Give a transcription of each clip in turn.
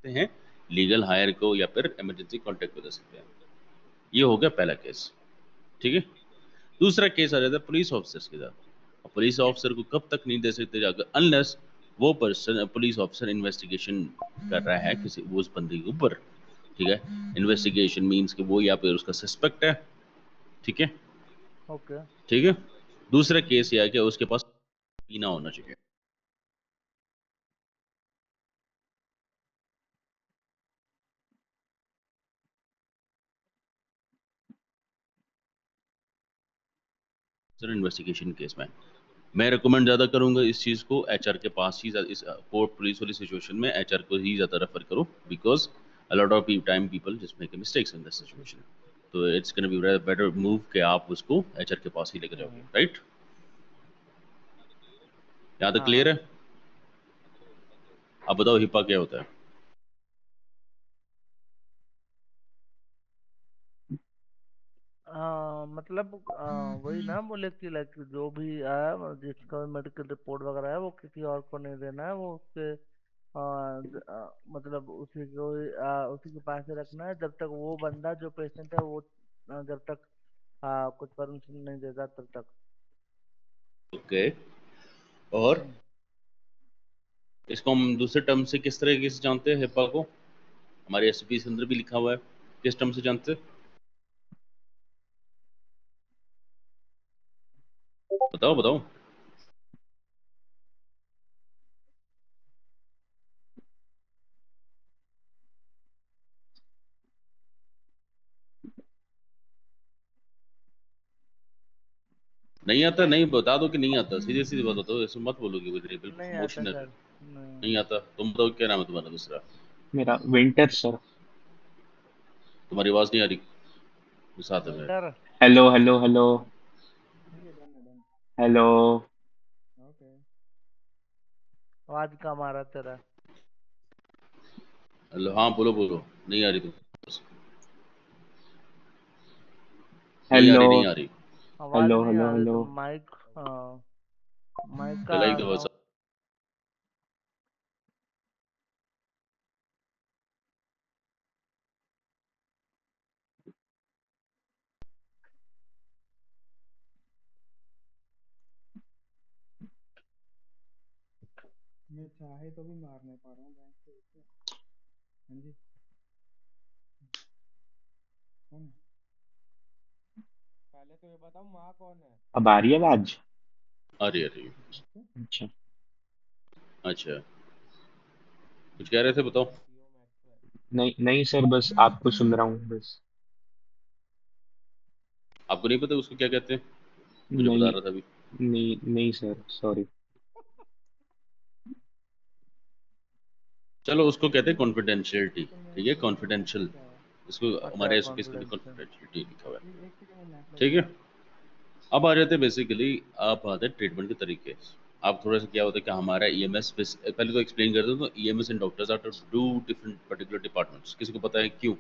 सकते हैं, legal higher को या फिर इमरजेंसी कॉन्टैक्ट को दे सकते हैं। ये हो गया पहला केस। ठीक है। दूसरा केस आ जाता है पुलिस ऑफिसर्स के साथ। पुलिस ऑफिसर को कब तक नहीं दे सकते जाकर, अनलेस वो पर्सन पुलिस ऑफिसर इन्वेस्टिगेशन कर रहा है किसी वो उस बंदे के ऊपर। ठीक है। इन्वेस्टिगेशन मीन्स कि वो या फिर उसका सस्पेक्ट है। ठीक है। ओके। ठीक है। दूसरा केस यह है कि उसके पास पीना होना चाहिए। सर इन्वेस्टिगेशन केस में मैं रिकमेंड ज़्यादा करूंगा इस चीज़ को एचआर के पास ही इस कोर्ट पुलिस वाली सिचुएशन में एचआर को ही ज़्यादा रेफर करो, because a lot of time people just make mistakes in this situation. तो it's gonna be better move कि आप उसको एचआर के पास ही लेकर जाओगे, राइट? यहाँ तक हाँ क्लियर हाँ। है? आप बताओ हिपा क्या होता है? मतलब वही ना बोले कि लाइक जो भी आया जिसका मेडिकल रिपोर्ट वगैरह है वो किसी और को नहीं देना है, वो उसके मतलब उसी के पास ही रखना है जब तक वो बंदा जो पेशेंट है वो जब तक कुछ परमिशन नहीं देगा तब तक। ओके। और हम्म। इसको हम दूसरे टर्म से किस तरीके से जानते हैं हिपा को? हमारे एसपी के अंदर भी लिखा हुआ है। किस टर्म से जानते हैं? बताओ बताओ। नहीं आता? नहीं बता दो कि नहीं आता, सीधे सीधे बता दो, ऐसे मत बोलोगे बिल्कुल नहीं आता इमोशनल। सर। नहीं। नहीं आता? तुम बताओ क्या नाम है तुम्हारा दूसरा? मेरा विंटर सर। तुम्हारी आवाज नहीं आ रही। साथ में winter. Hello hello hello. Hello. Okay. आवाज कम आ रहा तेरा। हेलो, हाँ बोलो बोलो। नहीं आ रही तुम? नहीं आ हेलो रही, नहीं आ रही। आवाज हेलो नहीं हेलो आ रही हेलो। तो माइक, माइक का गलाई का आवाज। मैं चाहे तो भी मार नहीं पा रहा हूँ बैंक से उसे। हाँ जी। कौन है? पहले तो ये बताओ माँ कौन है? अब आ रही है आवाज? आ रही, आ रही। अच्छा। अच्छा। अच्छा, कुछ कह रहे थे, बताओ। CO Maxwell. नहीं नहीं सर, बस आपको सुन रहा हूँ बस। आपको नहीं पता उसको क्या कहते हैं? मुझे बता नहीं रहा था अभी। नहीं नहीं सर, सॉरी। चलो, उसको कहते हैं कॉन्फिडेंशियलिटी। तो मैं ठीक है, बोल रहा हूँ कॉन्फिडेंशियल। क्या है। इसको अच्छा हमारे एसओपीज में भी कॉन्फिडेंस है। कॉन्फिडेंशियलिटी लिखा हुआ है। एक सेकंड में मैप ठीक लगा है। रहा हूँ। अब आ जाते हैं बेसिकली, आप आते हैं ट्रीटमेंट के तरीके। आप थोड़ा सा क्या होता है कि हमारा ईएमएस पहले तो एक्सप्लेन कर दो, तो EMS and doctors are two different particular departments. किसी को पता है क्यों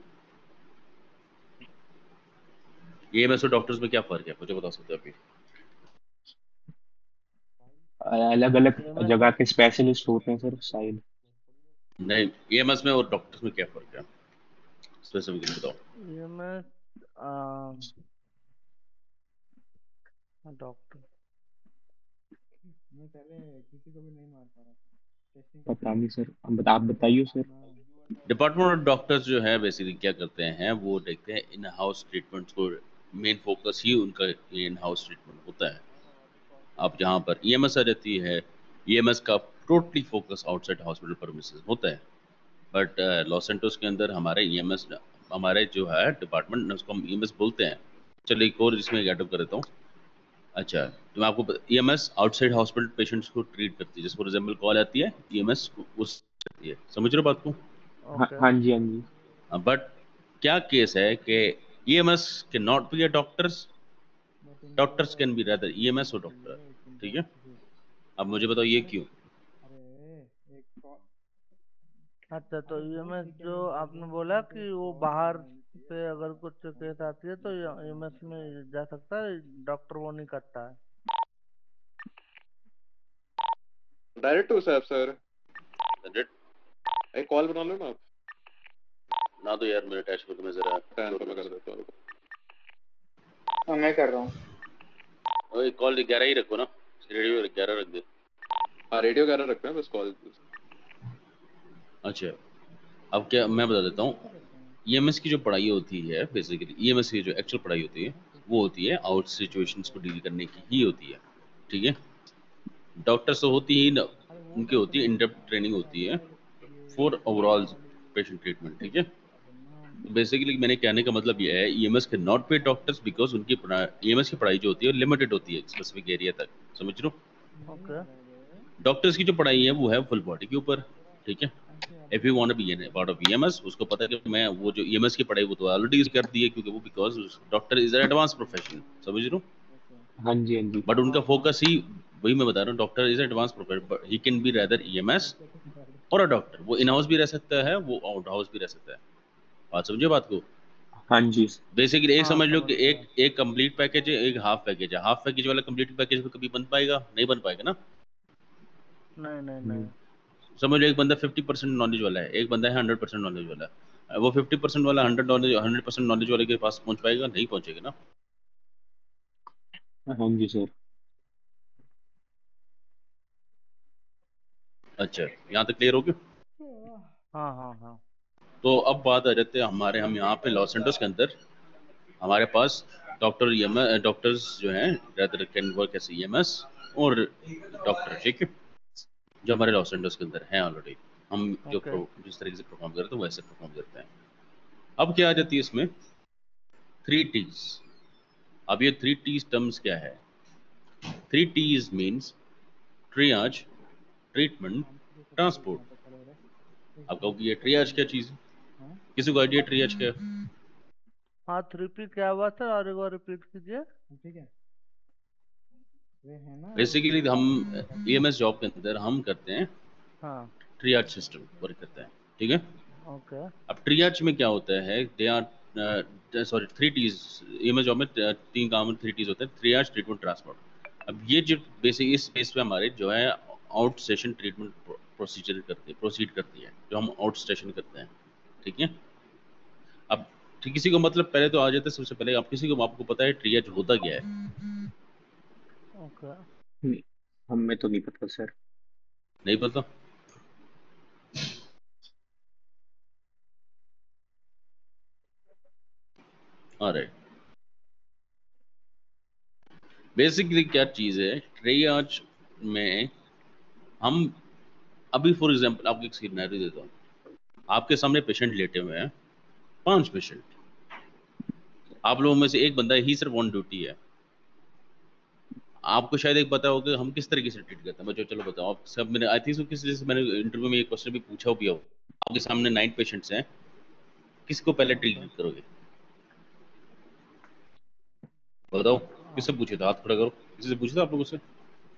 ईएमएस और डॉक्टर्स में क्या फर्क है? मुझे बता सकते हैं अभी? अलग अलग ईएमएस। जगह के स्पेशलिस्ट होते हैं सर शायद। नहीं, ईएमएस में और डॉक्टर्स में क्या फर्क है, स्पेसिफिकली बताओ। EMS doctor. मैं पहले किसी को भी नहीं मार पा रहा था, टेस्टिंग करते पता थे। नहीं सर, आप बताइए सर। हाँ। डिपार्टमेंट ऑफ डॉक्टर्स जो है बेसिकली क्या करते हैं, वो देखते हैं इन हाउस ट्रीटमेंट्स को। मेन फोकस ही उनका इन हाउस ट्रीटमेंट होता है। अब जहाँ पर ईएमएस आ जाती है, ईएमएस का totally focus outside hospital premises होता है। बट लॉस एंटोस के अंदर हमारे ईएमएस, हमारे जो है डिपार्टमेंट, उसको हम ईएमएस बोलते हैं। चलिए एक और इसमें गेटअप कर देता हूँ। अच्छा, तो मैं आपको ईएमएस आउटसाइड हॉस्पिटल पेशेंट्स को ट्रीट करती है, जैसे फॉर एग्जाम्पल कॉल आती है, ईएमएस उस करती है। समझ रहे हो बात को? हाँ ओके। हाँ जी हाँ जी। बट क्या केस है कि EMS can not be a doctors, but इनको doctors can be rather EMS और इनको डॉक्टर। चाहिए एक ठीक है। इंटर्नशिप। अब मुझे बताओ ये अरे क्यों? अरे एक अच्छा तो अरे बहुत ईएमएस जो रिकमेंड कर रहे आपने हैं बोला इनको, कि वो पावर बाहर चाहिए नहीं चाहिए। से अगर कुछ हाँ केस तो आती है तो ऊपर से ईएमएस मांगते हैं। में जा सकता है, डॉक्टर वो नहीं करता है। डायरेक्ट टू सैप सर, एक कॉल बना लो ना आप। ना तो यार मेरे डैशबोर्ड में जरा टर्न पे मैं कर देता हूँ। हाँ मैं कर रहा हूँ। ओए कॉल 11 ही रखो ना, रेडियो 11 रख दे। हाँ रेडियो 11 रखना है बस कॉल। अच्छा अब क्या मैं बता देता हूँ, ईएमएस की जो पढ़ाई होती है बेसिकली, ईएमएस की जो एक्चुअल पढ़ाई होती है वो होती है आउट सिचुएशंस को डील करने की ही होती है, ठीक है। डॉक्टर्स तो होती ही ना, उनकी होती है इन-डेप्थ ट्रेनिंग होती है फॉर ओवरऑल पेशेंट ट्रीटमेंट, ठीक है। बेसिकली मैंने कहने का मतलब ये है, ईएमएस के नॉट पे डॉक्टर्स बिकॉज उनकी ईएमएस की पढ़ाई जो होती है लिमिटेड होती है स्पेसिफिक एरिया तक, समझ रहे हो। ओके। डॉक्टर्स की जो पढ़ाई है वो है फुल बॉडी के ऊपर, ठीक है। If you want to be part of EMS, उसको पता है कि मैं वो जो ईएमएस की पढ़ाई वो तो ऑलरेडी कर दी है, क्योंकि वो because doctor is an advance profession, समझ रहे हो। हाँ जी, हाँ जी। बट उनका हाँ हाँ फोकस ही वही मैं बता रहा हूँ, doctor is advance profession, but he can be rather EMS और अ डॉक्टर। वो इन हाउस भी रह सकता है, वो आउट हाउस भी रह सकता है। बात समझे बात को। हाँ जी। बेसिकली एक हाँ समझ लो समझ कि गया। एक एक कंप्लीट पैकेज है, एक हाफ पैकेज है। हाफ पैकेज वाला कंप्लीट पैकेज में कभी बन पाएगा नहीं, बन पाएगा ना। नहीं नहीं हम्म, नहीं। समझ लो एक बंदा 50% नॉलेज वाला है, एक बंदा है 100% नॉलेज वाला है। वो 50% वाला 100% नॉलेज वाले के पास पहुंच पाएगा नहीं, पहुंचेगा ना। हाँ जी सर। अच्छा यहाँ तक क्लियर हो गया। हाँ हाँ हाँ। तो अब बात आ जाते हैं हमारे, हम यहाँ पे लॉस एंटोस के अंदर हमारे पास डॉक्टर्स जो हैं rather can work as EMS और डॉक्टर, ठीक है, जो हमारे लॉस एंटोस के अंदर हैं ऑलरेडी। हम जो ओके। जिस तरीके से परफॉर्म करते हैं वैसे परफॉर्म करते हैं। अब क्या आ जाती है इसमें 3 T's। अब ये 3 T's टर्म्स क्या है। 3 T's मीन्स ट्रियाज, ट्रीटमेंट, ट्रांसपोर्ट। आप कहोगे ये ट्रियाज क्या चीज़ है, किसी को आइडिया ट्रियाज क्या है। हाँ 3P क्या हुआ सर, और एक बार रिपीट कीजिए। ठीक है। वे है ना बेसिकली हम ईएमएस जॉब के अंदर हम करते हैं हाँ। ट्रियाज सिस्टम वर्क करता है, ठीक है। ओके। अब ट्रियाज में क्या होता है, they are sorry 3 T's। EMS job में 3 T's होते हैं, ट्रियाज, ट्रीटमेंट, ट्रांसपोर्ट। अब ये जो बेसिक इस बेस पे हमारे जो है आउट स्टेशन ट्रीटमेंट प्रोसीड करती है, जो हम आउट स्टेशन करते हैं, ठीक है। अब ठीक किसी को मतलब पहले तो आ जाता है, सबसे पहले आप किसी को आपको पता है ट्रियाज होता क्या है। ओके। नहीं, हमें तो नहीं पता सर। नहीं पता। अरे बेसिकली क्या चीज़ है ट्रियाज में, हम अभी फॉर एग्जांपल आपको एक सिनेरियो देता हूँ। आपके सामने पेशेंट लेटे हुए हैं, 5 पेशेंट, आप लोगों में से एक बंदा ही सिर्फ ऑन ड्यूटी है। आपको शायद एक पता होगा हम किस तरीके से ट्रीट करते हैं। मैं जो चलो बताओ आप सब, मैंने आई थिंक किसी से मैंने इंटरव्यू में एक क्वेश्चन भी पूछा भी हो। आपके सामने 9 पेशेंट्स हैं, किसको पहले ट्रीट ओके। करोगे बताओ। हाँ, किससे पूछे था, हाथ खड़ा करो। किसी से पूछा था आप लोगों से,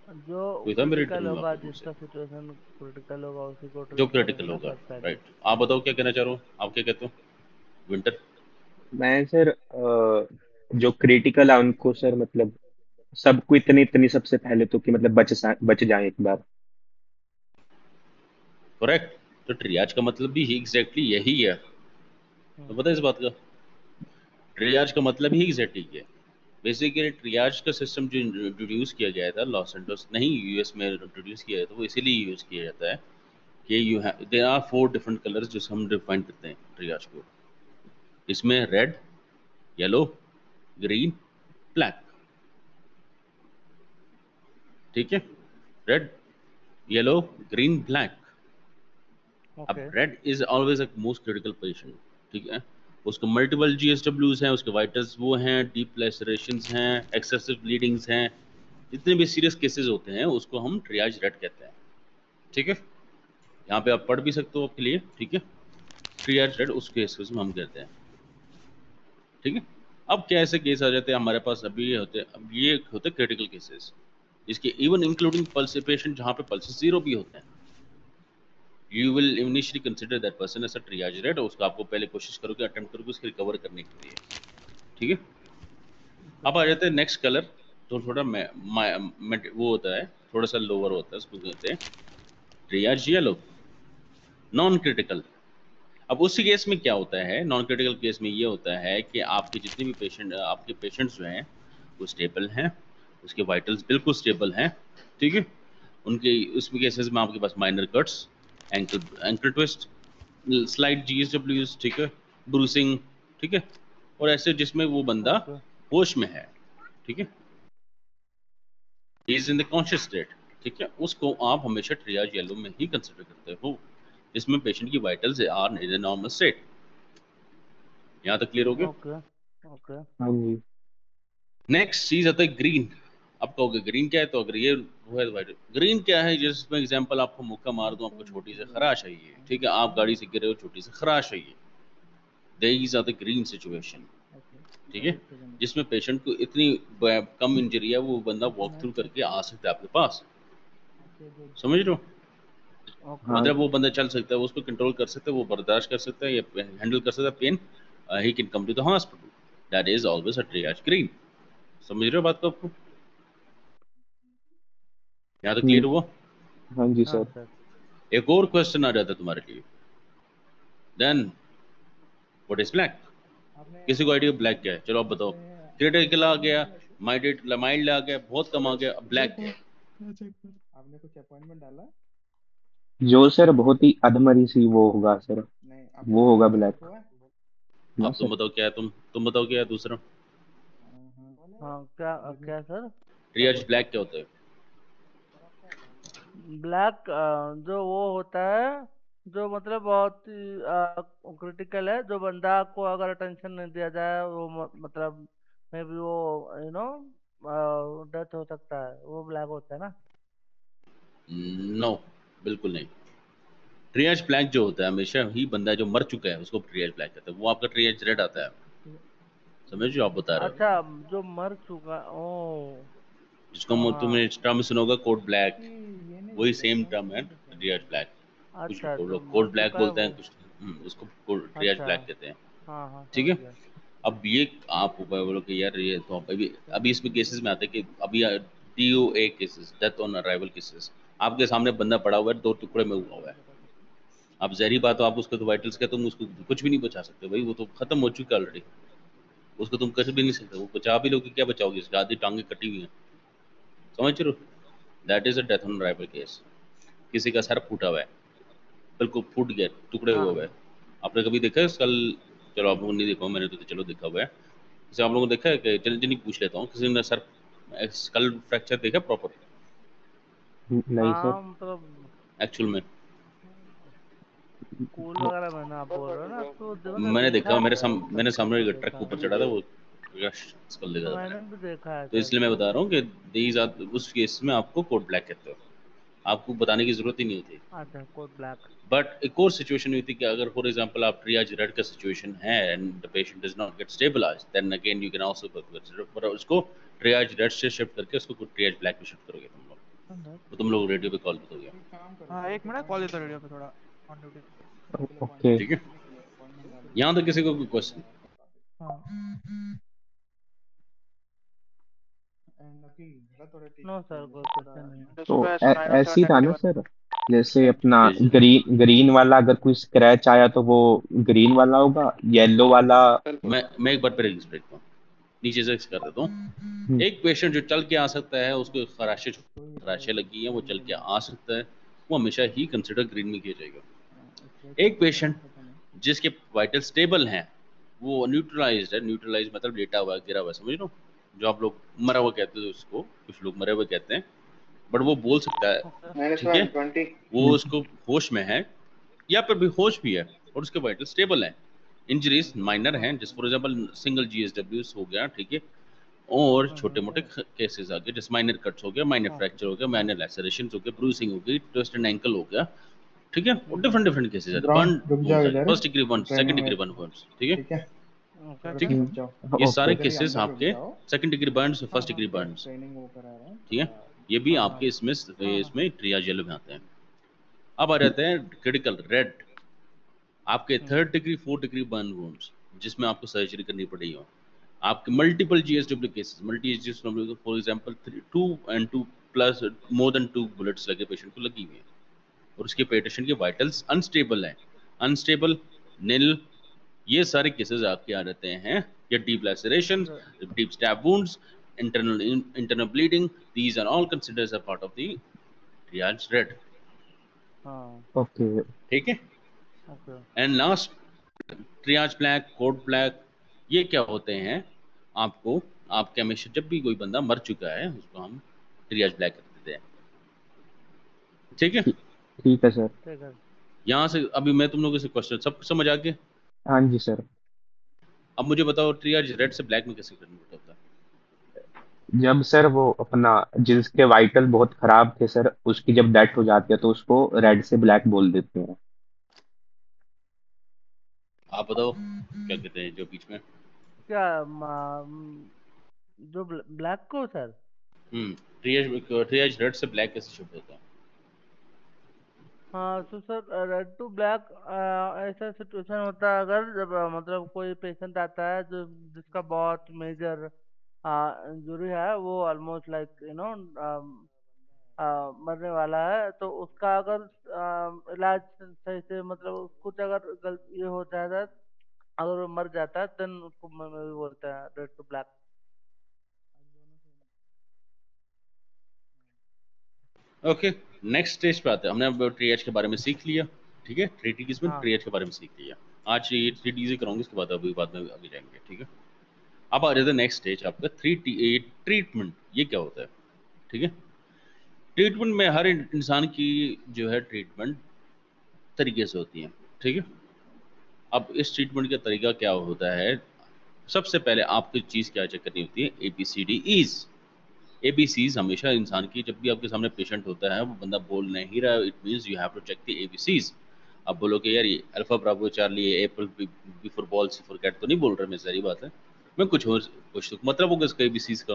जो कोई था मेरे क्रिटिकल इंटरव्यू में आप होगा, लोगों में से जिसका सिचुएशन क्रिटिकल होगा उसी को जो ट्रीट करेंगे क्रिटिकल ना होगा। सर पहले। राइट, आप बताओ क्या कहना चाह रहे हो, आप क्या कहते हो विंटर। मैं सर जो क्रिटिकल है उनको सर मतलब सबको इतनी इतनी सबसे पहले तो कि मतलब बच जाए एक बार। करेक्ट। तो ट्रियाज का मतलब भी एग्जैक्टली यही है, तो हम्म। पता है इस बात का। ट्रियाज का मतलब ही एग्जैक्टली है। बेसिकली ट्रियाज का सिस्टम जो इंट्रोड्यूस किया गया था लॉस एंटोस नहीं, यूएस में इंट्रोड्यूस किया गया था, वो इसीलिए यूज़ किया जाता है कि you have there are 4 different colours जो हम डिफाइन करते हैं ट्रियाज को। इसमें रेड, येलो, ग्रीन, ब्लैक, ठीक है। Red, yellow, green, black. अब okay. Red is always a most critical patient, ठीक है। उसको मल्टीपल जीएसडब्ल्यूज हैं, उसके वाइटर्स वो हैं, डीप लेसरेशंस हैं, एक्सेसिव ब्लीडिंग्स हैं, जितने भी सीरियस केसेस होते हैं उसको हम ट्रियाज रेड कहते हैं, ठीक है। यहाँ पे आप पढ़ भी सकते हो आपके लिए, ठीक है। ट्रियाज रेड उस केसेस में हम कहते हैं, ठीक है। अब क्या ऐसे केस आ जाते हैं हमारे पास, अभी ये होते हैं, अब ये होते हैं क्रिटिकल केसेस, इसके इवन इंक्लूडिंग पल्स पेशेंट जहाँ पे पल्स जीरो भी होते हैं। You will initially consider that person as a triage red, और उसका आपको पहले कोशिश करोगे, अटेम्प्ट करोगे उसको रिकवर करने के लिए, ठीक है। ओके। अब आ जाते हैं नेक्स्ट कलर, तो थोड़ा वो होता है, थोड़ा सा लोअर होता है, उसको कहते हैं ट्रियाज येलो, नॉन क्रिटिकल। अब उसी केस में क्या होता है, नॉन क्रिटिकल केस में ये होता है कि आपके जितने भी आपके पेशेंट्स जो हैं वो स्टेबल हैं, उसके वाइटल्स बिल्कुल स्टेबल हैं, ठीक है। उनके उसमें केसेस में आपके पास minor cuts, ankle ankle twist, slide जीएसडब्ल्यूज, ठीक है, ब्रूसिंग, ठीक है, और ऐसे जिसमें वो बंदा ओके होश में है, ठीक है, is in the conscious state, ठीक है, उसको आप हमेशा ट्रियाज येलो में ही कंसिडर करते हो, जिसमें पेशेंट की vitals are in normal state. यहाँ तक क्लियर हो गया। Okay okay. हाँ जी। नेक्स्ट चीज आता है ग्रीन। अब कहोगे ग्रीन क्या है, तो अगर ये वो है वाइट, ग्रीन क्या है, जिसमें एग्जांपल आपको मुक्का मार दूं, आपको छोटी सी खराश आई है, ठीक है, आप गाड़ी से गिरे हो, छोटी सी खराश आई है, these are the green situation, okay ठीक है, एक सेकंड। जिसमें पेशेंट को इतनी कम इंजरी है वो बंदा वॉक थ्रू करके आ सकता है आपके पास, आपके जो समझ रहे हो, ओके हाँ। मतलब वो बंदा चल सकता है, वो उसको कंट्रोल कर सकता है, वो बर्दाश्त कर सकता है या हैंडल कर सकता है pain, he can come to the hospital, that is always a triage green. समझ रहे हो बात को आपको, यहाँ तो क्लियर हम्म, हुआ। हाँ जी हाँ सर। सर। एक और क्वेश्चन आ जाता है तुम्हारे लिए, देन व्हाट इज ब्लैक। आपने किसी को आइडिया आपने ब्लैक क्या है, चलो आप बताओ। आपने क्रिटिकल आ गया, अपॉइंटमेंट माइल्ड आ गया, बहुत कम आ गया, अब ब्लैक क्या है। आपने कुछ अपॉइंटमेंट डाला? जो सर बहुत ही अधमरी सी वो होगा सर, नहीं, वो होगा अपॉइंटमेंट ब्लैक। कुछ हुआ है? ना अब तुम सर। बताओ क्या है, तुम बताओ क्या है दूसरा। हाँ। हाँ क्या अभी क्या सर? ट्रियाज ब्लैक क्या होता है। ब्लैक जो वो होता है, जो मतलब बहुत ही क्रिटिकल है, जो बंदा को अगर अटेंशन नहीं दिया जाए वो मतलब मे बी वो नो डेथ हो सकता है, वो ब्लैक होता है ना। नो, बिल्कुल नहीं। ट्रियाज ब्लैक जो होता है हमेशा ही बंदा जो मर चुका है उसको ट्रियाज ब्लैक कहते हैं, वो आपका ट्रियाज रेड आता है, समझ जो आप बता रहे हो, अच्छा, जो मर चुका ओ। जिसको हाँ हाँ। तुमने टर्म सुना होगा कोड ब्लैक, ये नहीं वही बोल रहे, सेम टर्म है अपॉइंटमेंट क्या है? ट्रियाज ब्लैक। कुछ अच्छा, जो लोग मर कोड ब्लैक चुका है बोलते हैं, वो। कुछ उसको ट्रियाज अच्छा। ब्लैक कहते हैं, हाँ हाँ, ठीक समझ है। गया। अब ये आप बोलो कि यार ये तो अभी अभी इसमें केसेस में आते हैं कि अभी DOA cases, death on arrival cases, आपके सामने बंदा पड़ा हुआ है, दो टुकड़े में हुआ हुआ है, अब जहरी बात हो, आप उसको तो वाइटल्स कहते, तुम उसको कुछ भी नहीं बचा सकते भाई, वो तो खत्म हो चुका है ऑलरेडी, उसको तुम कर भी नहीं सकते, वो बचा भी लोगे क्या बचाओगे, इसकी आधी टांगे कटी हुई हैं, समझ रहे हो, that is a death on arrival case. किसी का सर फूटा हुआ है, बिल्कुल फूट गया, टुकड़े हुए हुए हाँ है, आपने कभी देखा है कल, चलो आप लोगों ने नहीं देखा, मैंने तो चलो देखा हुआ है, जैसे आप लोगों ने देखा है कि चलिए जिन्हें पूछ लेता हूँ, किसी ने सर स्कल फ्रैक्चर देखा प्रॉपर नहीं सर। हाँ, मतलब एक्चुअल में। स्कूल वगैरह में ना आप बोल रहे हो ना, तो मतलब मैंने देखा देखा, है सर, मेरे सबको सामने तो एक ट्रक देखा के है। ऊपर चढ़ा था वो, स्कल देखा था मैंने, मैंने भी देखा है तो सर। इसलिए मैं बता रहा हूँ कि दीज आर, उस केस में आपको कोड ब्लैक कहते हो, आपको बताने की जरूरत ही नहीं होती। अच्छा, कोड ब्लैक। बट एक और सिचुएशन हुई थी कि अगर फॉर एग्जांपल आप ट्रियाज रेड का सिचुएशन है and the patient does not get stabilized, then again you can also consider, पर उसको ट्रियाज रेड से शिफ्ट करके उसको ट्रियाज ब्लैक में शिफ्ट करोगे तुम लोग, तो तुम लोग रेडियो पे कॉल बताओगे, एक काम करो, हाँ, चलो एक मिनट कॉल देता हूँ रेडियो पे थोड़ा ऑन ड्यूटी। चलो ओके। ठीक है। अपॉइंटमेंट डाल दो, यहाँ तक किसी को कोई अपॉइंटमेंट क्वेश्चन। डाला था। हाँ एंड अभी गलत ऑर्डर ठीक नो है, सर, कोई थोड़ा क्वेश्चन नहीं है। तो डिस्प्ले 907 ऐसी था ना 91। सर, जैसे अपना जी जी। ग्रीन वाला अगर कोई स्क्रैच आया तो वो ग्रीन वाला होगा, येलो वाला। बिल्कुल। मैं एक बार फिर देखता हूँ, नीचे से कर देता हूँ। हम्म, एक पेशेंट जो चल के आ सकता है, उसको खराशे तो ये खराशे लगी हैं, वो ग्रीन चल के के लिए आ सकता है, वो हमेशा ही कंसिडर ग्रीन में किया जाएगा। स्क्रैच एक कितना था पेशेंट पता नहीं। जिसके वाइटल स्टेबल हैं, वो न्यूट्रलाइज्ड है, न्यूट्रलाइज मतलब लेटा हुआ है, गिरा हुआ है, समझ लो, जो आप लोग मरा हुआ कहते हो उसको, कुछ लोग मरे हुए कहते हैं, बट वो बोल सकता है, ओके। ठीक है, वो हम्म, उसको होश में है या फिर भी होश भी है और उसके वाइटल स्टेबल हैं, इंजरीज माइनर हैं, जैसे फॉर एग्जांपल सिंगल GSW हो गया, ठीक है, और छोटे मोटे केसेस आ गए, जैसे माइनर कट्स हो गया, माइनर फ्रैक्चर हो गया, माइनर लैसरेशन हो गया, ब्रूसिंग हो गई, ट्विस्ट एंड एंकल हो गया, ठीक है, और डिफरेंट डिफरेंट केसेस आते हैं, ब्राउन बर्न रुक जाओ वुंड्स आ गए, इधर, first degree burn, second training में। डिग्री बर्न वुंड्स, ठीक है, ठीक है, ओके। थोड़ा ठीक सा है, रुक जाओ, ये ओके। सारे इधर ही केसेस अंदर रुक आपके जाओ। सेकंड डिग्री बर्न्स, हाँ फर्स्ट हाँ डिग्री ठीक है, बर्न्स, ट्रेनिंग वो करा रहा है ठीक है, थोड़ा। ये भी हाँ आपके हाँ इसमें हाँ हाँ। इसमें ट्रियाजेल में आते हैं। अब आ जाते हैं क्रिटिकल रेड, आपके hmm, third degree fourth degree burn wounds, जिसमें आपको सर्जरी करनी पड़ी हो, आपके multiple GSW cases, multi GSW, for example 2 plus more than 2 bullets लगे पेशेंट को लगी हुई है, और उसके पेशेंट के वाइटल्स अनस्टेबल हैं, अनस्टेबल नील, ये सारे केसेस आपके आ जाते हैं। या deep laceration, deep stab wounds, internal bleeding, these are all considered as a part of the ट्रियाज red. हाँ ओके। ठीक है। Okay. And last ट्रियाज black, code black, ये क्या होते हैं? आपको आपके हमेशा जब भी कोई बंदा मर चुका है उसको हम ट्रियाज ब्लैक कर देते हैं। ठीक है। ठीक है सर। ठीक है। यहाँ से अभी मैं तुम लोगों से क्वेश्चन सब समझ आ गए। हाँ जी सर। अब मुझे बताओ ट्रियाज रेड से ब्लैक में कैसे कन्वर्ट होता है? जब सर वो अपना जिसके वाइटल बहुत खराब थे सर, उसकी जब डेथ हो जाती है तो उसको रेड से ब्लैक बोल देते हैं। आप बताओ क्या कहते हैं जो बीच में। क्या जो ब्लैक को सर? ट्रियाज रेड से ब्लैक कैसे शिफ्ट होता है? हाँ तो सर रेड टू ब्लैक ऐसा सिचुएशन होता है अगर जब मतलब कोई पेशेंट आता है जो जिसका बहुत मेजर इंजरी है, वो ऑलमोस्ट लाइक मरने वाला है, तो उसका अगर इलाज सही से मतलब कुछ अगर गलती ये हो जाता है, अगर वो मर जाता है देन उसको भी बोलते हैं red to black. Okay, next stage पे आते हैं। हमने अब ट्रियाज के बारे में सीख लिया। ठीक है, ट्रीटीज में हाँ ट्रियाज के बारे में सीख लिया। आज ये ट्रीटीज ही कराऊंगे, उसके बाद अभी बाद में अभी जाएंगे। ठीक है। अब आ जाता है नेक्स्ट स्टेज आपका ट्रीटमेंट। ये क्या होता है? ठीक है। ट्रीटमेंट में हर इंसान की जो है ट्रीटमेंट तरीके से होती है। ठीक है। अब इस ट्रीटमेंट का तरीका क्या होता है? सबसे पहले आपको चीज़ क्या चेक करनी होती है? ABCDEs। ABCs हमेशा इंसान की, जब भी आपके सामने पेशेंट होता है वो बंदा बोल नहीं रहा है, it means you have to check the ABCs। अब बोलो कि यार ये alpha bravo charlie apple B for ball, C for cat तो नहीं बोल रहा मैं, सारी बात है। मैं कुछ और कुछ तो मतलब होगा इसका ABCs का।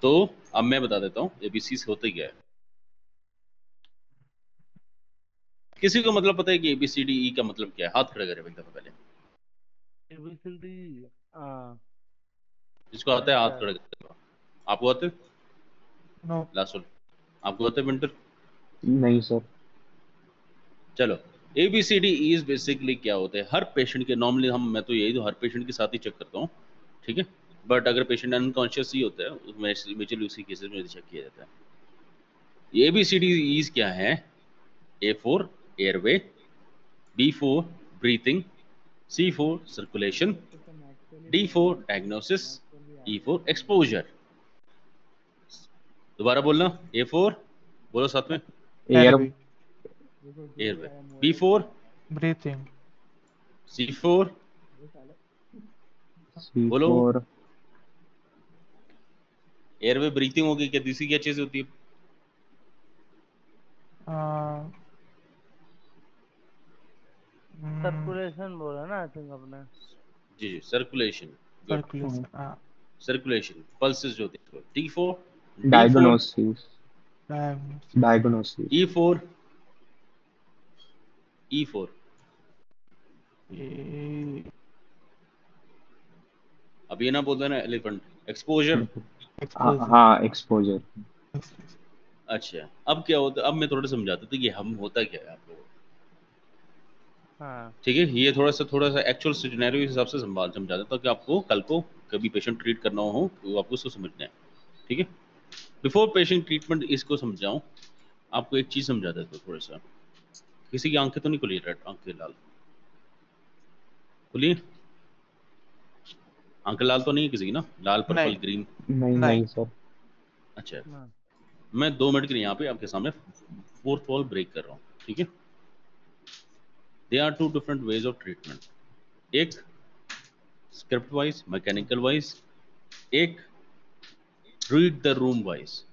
तो अब मैं बता देता हूँ ABCs होते क्या है। किसी को मतलब पता है कि ABCDE का मतलब क्या है? हाथ खड़ा करे एक दफा पहले। ABCD। हाँ जिसको आता है अच्छा। हाथ खड़ा करे। आपको आते? नो। Last one. आपको आते विंटर? नहीं सर। चलो, ABCDEs बेसिकली क्या होते हैं? हर पेशेंट के नॉर्मली हम, मैं तो यही तो हर पेशेंट के साथ ही चेक करता हूँ। ठीक है। बट अगर पेशेंट अनकॉन्शियस ही होता है उसमें मेजरली उसी केसेस में चेक किया जाता है। ABCDEs क्या है? A for airway, B for breathing, C for circulation, इसको तो मैक्सवेल ही D बोलते फॉर हैं। डायग्नोसिस, मैक्सवेल भी E आता है फॉर इसमें। एक्सपोजर। दोबारा बोलना। A फॉर, बोलो साथ में। एयर। एयरवे, देखो जो भी एयरवे। आया B मोएल भी फॉर, आया। ब्रीथिंग, C फॉर, ये साले सी बोलो। फोर। एयरवे ब्रीथिंग होगी क्या? दूसरी क्या चीज होती है? सर्कुलेशन बोला ना आई थिंक आपने। जी जी, circulation. Good. Circulation, circulation pulses जो होती है। T four, D four, diagnosis. Diagnosis, diagnosis. E four, E four. अब ये ना बोलते ना एलिफेंट। एक्सपोजर। एक्सपोजर, हाँ एक्सपोजर। अच्छा, अब क्या होता है? अब मैं थोड़ा समझाता था कि हम होता क्या है आप लोगों को। हाँ ठीक है, ये थोड़ा सा एक्चुअल सिनेरियो के हिसाब से समझा देता हूँ कि आपको कल को कभी पेशेंट ट्रीट करना हो तो आपको उसको समझना है। ठीक है। बिफोर पेशेंट ट्रीटमेंट इसको समझाऊं, आपको एक चीज समझा देता हूँ थोड़ा सा। किसी की आंखें तो नहीं खुली? रेड आंखें लाल खुली? आंखें लाल तो नहीं है किसी की ना? लाल, पर्पल, नहीं, ग्रीन। नहीं नहीं, नहीं सर। अच्छा, हाँ मैं 2 मिनट के लिए यहाँ पे आपके सामने फोर्थ वॉल ब्रेक कर रहा हूँ। ठीक है। They are two different ways of treatment. एक स्क्रिप्ट वाइज, मैकेनिकल वाइज, एक रीड द रूम वाइज।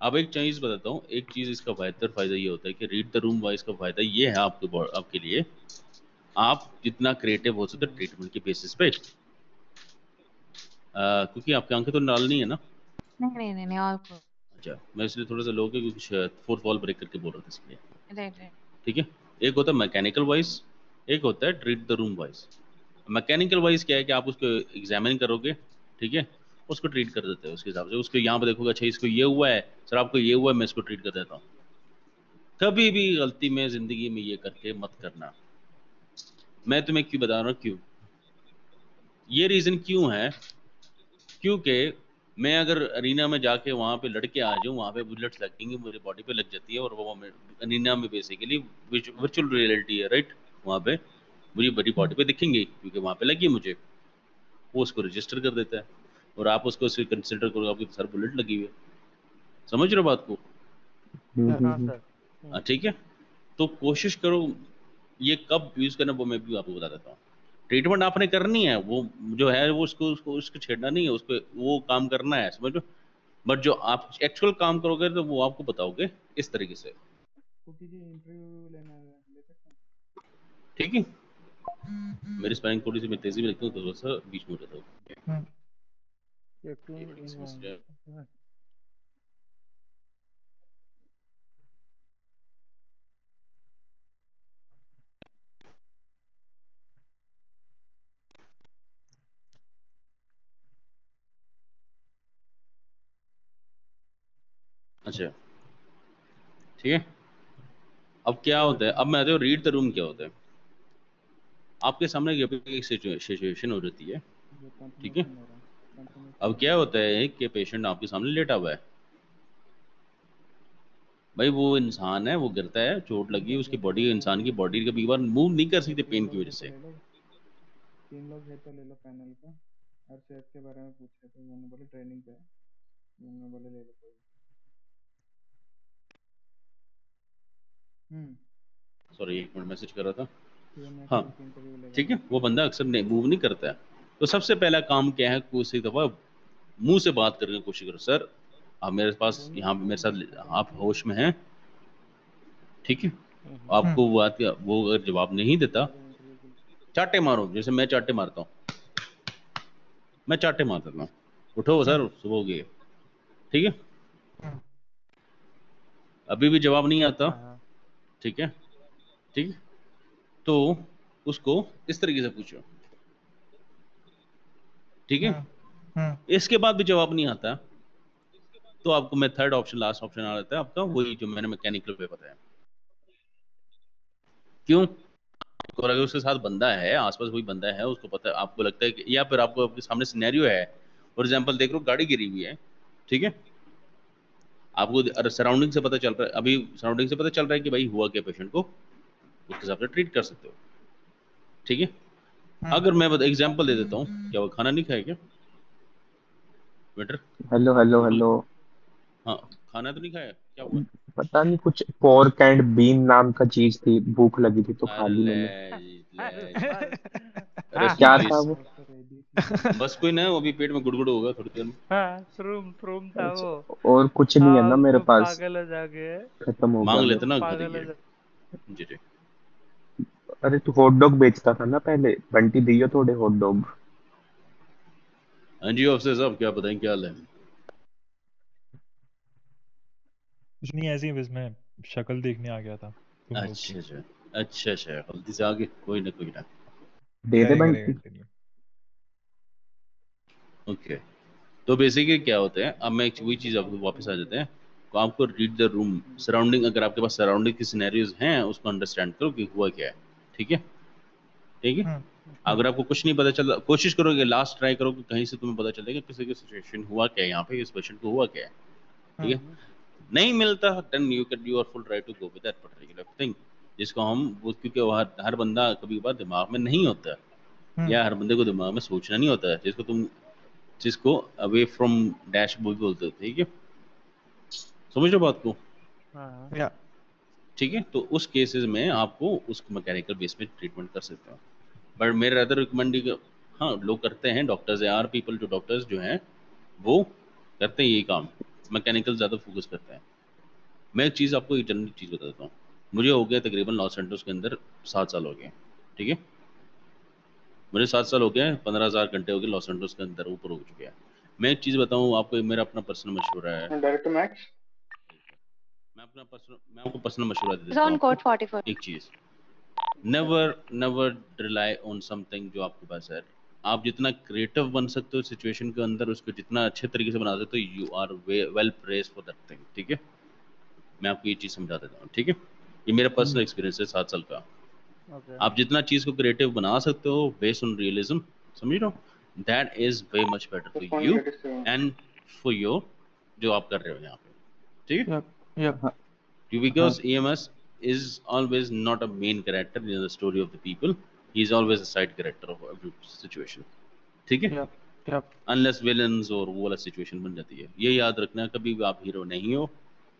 अब एक चीज बताता हूँ, एक चीज इसका बेहतर फायदा ये होता है कि रीड द रूम वाइज का फायदा ये है आपके लिए, आप जितना क्रिएटिव हो सकते ट्रीटमेंट के बेसिस पे। क्योंकि आपकी आंखें तो लाल नहीं है ना? नहीं नहीं नहीं नहीं, और को अच्छा, मैं इसलिए थोड़ा सा लो के कुछ फोर्थ वॉल ब्रेक करके बोल रहा था इसलिए। Right right. ठीक है। एक होता है मैकेनिकल वाइज, एक होता है read the room wise. Mechanical wise क्या है कि आप उसको एग्जामिन करोगे। ठीक है। उसको ट्रीट कर देते हैं उसके हिसाब से। उसको यहाँ पे देखोगे अच्छा इसको ये हुआ है सर, आपको ये हुआ है, मैं इसको ट्रीट कर देता हूँ। कभी भी गलती में जिंदगी में ये करके मत करना। मैं तुम्हें क्यों बता रहा हूँ, क्यों ये रीजन क्यों है, क्योंकि मैं अगर अरीना में जाके वहाँ पे लड़के आ जाऊँ, वहाँ पे बुलेट्स लगेंगी, मेरी बॉडी पे लग जाती है, और वो अरीना में बेसिकली वर्चुअल रियलिटी है, राइट। वहाँ पे मुझे बड़ी बॉडी पे दिखेंगे क्योंकि वहाँ पे लगी है मुझे। वो उसको रजिस्टर कर देता है और आप उसको कंसिडर करो आपकी सर बुलेट लगी हुई है। समझ रहे हो बात को? हाँ सर। ठीक है, तो कोशिश करो ये कब यूज करना वो मैं भी आपको बता देता हूँ। ट्रीटमेंट आपने करनी है, वो जो है वो उसको छेड़ना नहीं है, उसको वो काम करना है, समझ लो। बट जो आप एक्चुअल काम करोगे तो वो आपको बताओगे इस तरीके से, कुकी जी इंटरव्यू लेना है, ले सकते हैं? ठीक है। मेरी स्पेलिंग थोड़ी सी मैं तेजी में लिखता हूँ तो थोड़ा सा बीच में हो जाता हूँ। अच्छा ठीक है, अब क्या होता है, अब मैं आते हूँ रीड द रूम। क्या होता है, आपके सामने एक सिचुएशन हो जाती है, जो ठीक है। कंफर्मेशन हो रहा है, कंफर्मेशन अब हो क्या रहा होता है कि पेशेंट आपके सामने लेटा हुआ है, भाई वो इंसान है, वो गिरता है, चोट है। लगी है, उसकी जैसे बॉडी, इंसान की बॉडी कभी बार मूव नहीं कर सकती तीन पेन की लोग वजह हैं तो से। ले लो, 3 लोग हैं तो ले लो पैनल का। और सेहत के बारे में पूछे तो मैंने बोले ट्रेनिंग पे है, मैंने बोले ले लो कोई। सॉरी एक मिनट मैसेज कर रहा था। सीएमएस हाँ एक इंटरव्यू लेगा ठीक है, तो। वो बंदा अक्सर मूव नहीं करता है, तो सबसे पहला काम क्या है, किसी दफ़ा मुंह से बात करने की कोशिश करो। सर आप मेरे पास बोलना यहाँ मेरे कि साथ खत्म आप किया। होश में हैं, ठीक है। आपको वो बात वो अगर जवाब नहीं देता, मेरे इंटरव्यू के लिए। चाटे मारो, जैसे मैं चाटे मारता हूँ, मैं चाटे मार देता हूँ, उठो सर सुबह हो गई है, ठीक है। अभी भी जवाब नहीं आता, ठीक है, ठीक है, तो उसको इस तरीके से पूछो, ठीक है। इसके बाद भी जवाब नहीं आता, तो आपको मैं थर्ड ऑप्शन, लास्ट ऑप्शन आ जाता है आपका, वही जो मैंने मैकेनिकल पे बताया। क्यों? और अगर उसके साथ बंदा है, आसपास कोई बंदा है, उसको पता है, आपको लगता है कि, या फिर आपको आपके सामने सिनेरियो है, फॉर एग्जांपल देख लो गाड़ी गिरी हुई है, ठीक है, आपको सराउंडिंग से पता चल रहा है, अभी सराउंडिंग से पता चल रहा है कि भाई हुआ क्या, पेशेंट को उसके हिसाब से ट्रीट कर सकते हो, ठीक है। अगर मैं एग्जांपल दे देता हूँ, क्या वो खाना नहीं खाया क्या waiter? Hello hello hotel, hello. हाँ, खाना तो नहीं खाया, क्या हुआ? पता नहीं, कुछ पोर्क एंड बीन नाम का चीज थी, भूख लगी थी तो खा अरे ली ले मैंने। अरे ले भाई। अरे क्या प्लीज, था वो? डॉक्टर एबीसी बस कोई ना, वो अभी पेट में गुड़गुड़ होगा थोड़ी देर में। हाँ श्रूम श्रूम था वो। अच्छा, और कुछ नहीं है हाँ ना मेरे उसको पास, पागल हो जाके। खत्म हो गया मांग मेरे। लेते ना, खा पागल हो देंगे। जा। जी जी। अरे तू हॉट डॉग बेचता था ना पहले, बंटी दियो थोड़े हॉट डॉग। हाँ जी ऑफिसर साहब, क्या बताएं, क्या हाल है? कुछ नहीं, ऐसे ही बस मैं शक्ल देखने आ गया था तुम लोग की। अच्छा अच्छा, अच्छा अच्छा, गलती से आगे, कोई ना कोई ना। दे दे करें करें बंटी। कंटिन्यू। ओके, तो बेसिकली क्या होता है, अब मैं वही चीज़ आपको वापस आ जाते हैं, तो आपको रीड द रूम सराउंडिंग, अगर आपके पास सराउंडिंग की सिनेरियोज हैं उसको अंडरस्टैंड करो कि हुआ क्या है, ठीक है, ठीक है। अगर आपको कुछ नहीं पता चल, कोशिश करो कि लास्ट ट्राई करो कि कहीं से तुम्हें पता चले कि किसी की सिचुएशन हुआ क्या है, यहाँ पे इस पेशेंट को हुआ क्या है, ठीक है। नहीं मिलता, then you can, you are full right to go with that particular thing, जिसको हम वो, क्योंकि हर बंदा कभी कभार दिमाग में नहीं होता, या हर बंदे को दिमाग में सोचना नहीं होता है, जिसको अवे फ्रॉम डैश बॉय बोलते थे, ठीक है, समझ लो बात को, हाँ या ठीक है। तो उस केसेस में आपको उसको मैकेनिकल बेस पे ट्रीटमेंट कर सकते हो, बट मेरे अदर रिकमेंडिंग, हाँ लोग करते हैं, डॉक्टर्स आर पीपल, जो डॉक्टर्स जो हैं वो करते हैं यही काम, मैकेनिकल ज़्यादा फोकस करते हैं। मैं एक चीज़ आपको, एक जनरल चीज़ बता देता हूँ, मुझे हो गया तकरीबन लॉस एंटोस के अंदर 7 साल हो गए, ठीक है, मुझे 7 साल हो गया है, 15,000 घंटे हो गए लॉस एंटोस के अंदर, ऊपर हो चुके हैं। मैं एक चीज़ बताऊँ आपको, मेरा अपना पर्सनल मशवरा है, डायरेक्टर मैक्स। मैं आपको पर्सनल मशवरा दे It's देता हूँ on आपको। code 44. एक चीज़, never never rely on something जो आपके पास है, आप जितना क्रिएटिव बन सकते हो सिचुएशन के अंदर, उसको जितना अच्छे तरीके से बना सकते हो, you are well press for that thing. ठीक है, मैं आपको ये चीज़ समझा देता हूँ। ठीक है, ये मेरा पर्सनल एक्सपीरियंस है 7 साल का। ओके। आप जितना चीज़ को क्रिएटिव बना सकते हो बेस्ड ऑन रियलिज्म, समझ रहे हो, that is way much better तो फॉर फोन यू लेटेस्ट है। एंड फॉर योर जो आप कर रहे हो यहाँ पे। ठीक है, Yep. Yep. हाँ हाँ because EMS is always not a main character in the story of the people. He is always a side character of every situation. ठीक है, Yep. Yep. अनलेस विलन्स और वो वाला सिचुएशन बन जाती है। ये याद रखना, कभी भी आप हीरो नहीं हो।